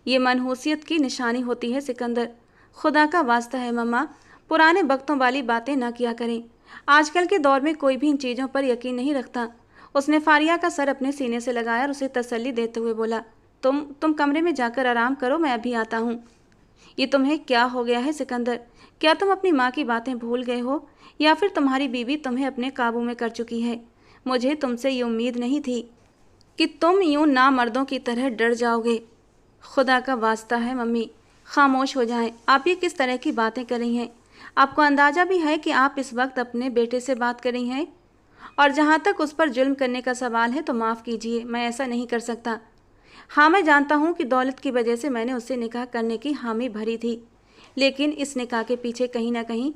ये मनहूसियत की निशानी होती है सिकंदर। खुदा का वास्ता है मम्मा, पुराने वक्तों वाली बातें ना किया करें। आजकल के दौर में कोई भी इन चीज़ों पर यकीन नहीं रखता। उसने फारिया का सर अपने सीने से लगाया और उसे तसल्ली देते हुए बोला, तुम कमरे में जाकर आराम करो, मैं अभी आता हूँ। ये तुम्हें क्या हो गया है सिकंदर? क्या तुम अपनी माँ की बातें भूल गए हो या फिर तुम्हारी बीवी तुम्हें अपने काबू में कर चुकी है? मुझे तुमसे ये उम्मीद नहीं थी कि तुम यूं नामर्दों की तरह डर जाओगे। खुदा का वास्ता है मम्मी, खामोश हो जाएं। आप ये किस तरह की बातें कर रही हैं? आपको अंदाज़ा भी है कि आप इस वक्त अपने बेटे से बात कर रही हैं? और जहाँ तक उस पर जुल्म करने का सवाल है तो माफ़ कीजिए, मैं ऐसा नहीं कर सकता। हाँ, मैं जानता हूँ कि दौलत की वजह से मैंने उससे निकाह करने की हामी भरी थी, लेकिन इस निकाह के पीछे कहीं ना कहीं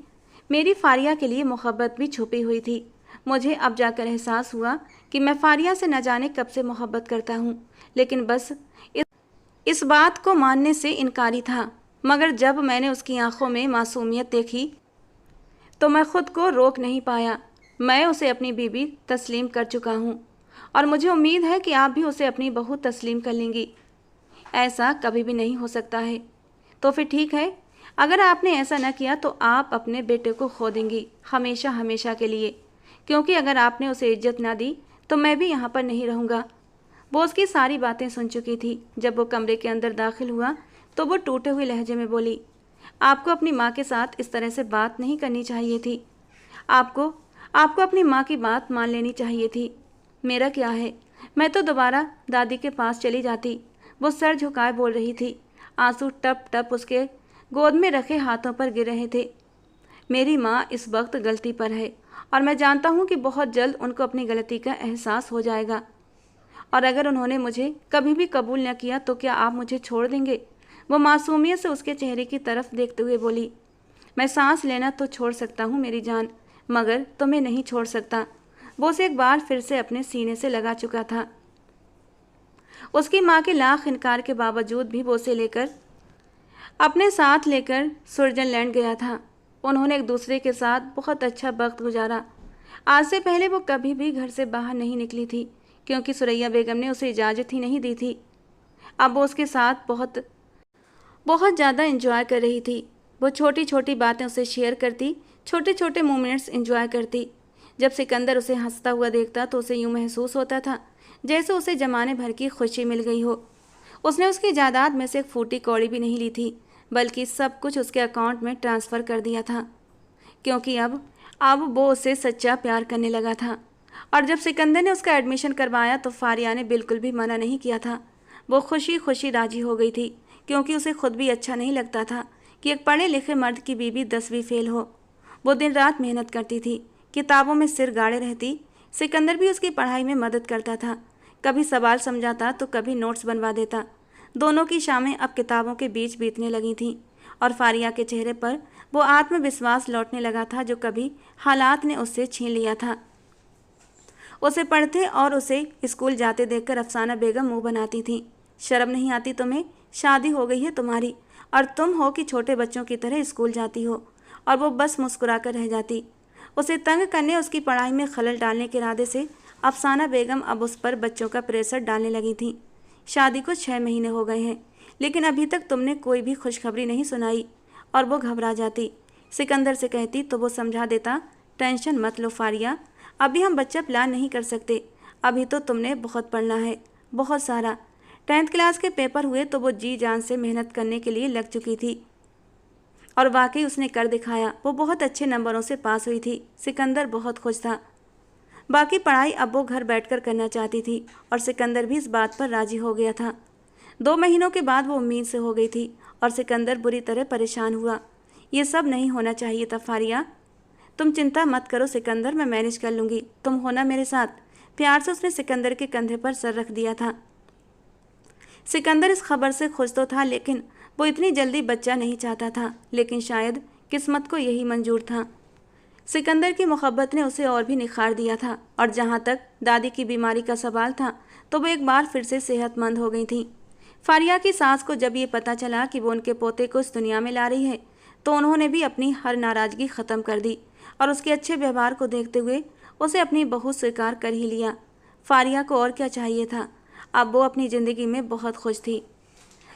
मेरी फारिया के लिए मोहब्बत भी छुपी हुई थी। मुझे अब जाकर एहसास हुआ कि मैं फारिया से न जाने कब से मोहब्बत करता हूँ, लेकिन बस इस बात को मानने से इनकारी था। मगर जब मैंने उसकी आंखों में मासूमियत देखी तो मैं खुद को रोक नहीं पाया। मैं उसे अपनी बीवी तस्लीम कर चुका हूँ और मुझे उम्मीद है कि आप भी उसे अपनी बहू तस्लीम कर लेंगी। ऐसा कभी भी नहीं हो सकता है। तो फिर ठीक है, अगर आपने ऐसा न किया तो आप अपने बेटे को खो देंगी हमेशा हमेशा के लिए, क्योंकि अगर आपने उसे इज्जत ना दी तो मैं भी यहाँ पर नहीं रहूँगा। वो उसकी सारी बातें सुन चुकी थी। जब वो कमरे के अंदर दाखिल हुआ तो वो टूटे हुए लहजे में बोली, आपको अपनी माँ के साथ इस तरह से बात नहीं करनी चाहिए थी। आपको अपनी माँ की बात मान लेनी चाहिए थी। मेरा क्या है, मैं तो दोबारा दादी के पास चली जाती। वो सर झुकाए बोल रही थी। आंसू टप टप उसके गोद में रखे हाथों पर गिर रहे थे। मेरी माँ इस वक्त गलती पर है और मैं जानता हूँ कि बहुत जल्द उनको अपनी गलती का एहसास हो जाएगा, और अगर उन्होंने मुझे कभी भी कबूल न किया तो क्या आप मुझे छोड़ देंगे? वो मासूमियत से उसके चेहरे की तरफ देखते हुए बोली, मैं सांस लेना तो छोड़ सकता हूँ मेरी जान, मगर तुम्हें नहीं छोड़ सकता। वो उसे एक बार फिर से अपने सीने से लगा चुका था। उसकी माँ के लाख इनकार के बावजूद भी वो उसे लेकर अपने साथ लेकर स्विट्जरलैंड गया था। उन्होंने एक दूसरे के साथ बहुत अच्छा वक्त गुजारा। आज से पहले वो कभी भी घर से बाहर नहीं निकली थी, क्योंकि सुरैया बेगम ने उसे इजाज़त ही नहीं दी थी। अब वो उसके साथ बहुत बहुत ज़्यादा एंजॉय कर रही थी। वो छोटी छोटी बातें उसे शेयर करती, छोटे छोटे मोमेंट्स एंजॉय करती। जब सिकंदर उसे हंसता हुआ देखता तो उसे यूँ महसूस होता था जैसे उसे जमाने भर की खुशी मिल गई हो। उसने उसकी जायदाद में से एक फूटी कौड़ी भी नहीं ली थी, बल्कि सब कुछ उसके अकाउंट में ट्रांसफ़र कर दिया था, क्योंकि अब वो उससे सच्चा प्यार करने लगा था। और जब सिकंदर ने उसका एडमिशन करवाया तो फारिया ने बिल्कुल भी मना नहीं किया था। वो खुशी खुशी राजी हो गई थी, क्योंकि उसे खुद भी अच्छा नहीं लगता था कि एक पढ़े लिखे मर्द की बीवी 10वीं फेल हो। वो दिन रात मेहनत करती थी, किताबों में सिर गाड़े रहती। सिकंदर भी उसकी पढ़ाई में मदद करता था, कभी सवाल समझाता तो कभी नोट्स बनवा देता। दोनों की शामें अब किताबों के बीच बीतने लगी थीं और फारिया के चेहरे पर वो आत्मविश्वास लौटने लगा था जो कभी हालात ने उससे छीन लिया था। उसे पढ़ते और उसे स्कूल जाते देखकर अफसाना बेगम मुंह बनाती थी। शर्म नहीं आती तुम्हें? शादी हो गई है तुम्हारी और तुम हो कि छोटे बच्चों की तरह स्कूल जाती हो। और वो बस मुस्कुराकर रह जाती। उसे तंग करने, उसकी पढ़ाई में खलल डालने के इरादे से अफसाना बेगम अब उस पर बच्चों का प्रेशर डालने लगी थी। शादी को 6 महीने हो गए हैं, लेकिन अभी तक तुमने कोई भी खुशखबरी नहीं सुनाई। और वो घबरा जाती। सिकंदर से कहती तो वो समझा देता, टेंशन मत लो फारिया, अभी हम बच्चा प्लान नहीं कर सकते, अभी तो तुमने बहुत पढ़ना है, बहुत सारा। 10th क्लास के पेपर हुए तो वो जी जान से मेहनत करने के लिए लग चुकी थी और वाकई उसने कर दिखाया। वो बहुत अच्छे नंबरों से पास हुई थी। सिकंदर बहुत खुश था। बाकी पढ़ाई अब वो घर बैठकर करना चाहती थी और सिकंदर भी इस बात पर राजी हो गया था। 2 महीनों के बाद वो उम्मीद से हो गई थी और सिकंदर बुरी तरह परेशान हुआ। ये सब नहीं होना चाहिए था फारिया। तुम चिंता मत करो सिकंदर, मैं मैनेज कर लूँगी, तुम होना मेरे साथ। प्यार से उसने सिकंदर के कंधे पर सर रख दिया था। सिकंदर इस खबर से खुश तो था, लेकिन वो इतनी जल्दी बच्चा नहीं चाहता था। लेकिन शायद किस्मत को यही मंजूर था। सिकंदर की मोहब्बत ने उसे और भी निखार दिया था। और जहाँ तक दादी की बीमारी का सवाल था तो वो एक बार फिर से सेहतमंद हो गई थी। फारिया की सास को जब ये पता चला कि वो उनके पोते को इस दुनिया में ला रही है तो उन्होंने भी अपनी हर नाराज़गी ख़त्म कर दी और उसके अच्छे व्यवहार को देखते हुए उसे अपनी बहू स्वीकार कर ही लिया। फारिया को और क्या चाहिए था, अब वो अपनी ज़िंदगी में बहुत खुश थी।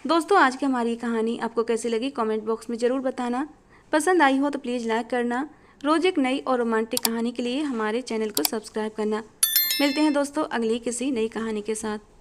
दोस्तों, आज की हमारी कहानी आपको कैसी लगी कमेंट बॉक्स में ज़रूर बताना। पसंद आई हो तो प्लीज़ लाइक करना। रोज़ एक नई और रोमांटिक कहानी के लिए हमारे चैनल को सब्सक्राइब करना। मिलते हैं दोस्तों अगली किसी नई कहानी के साथ।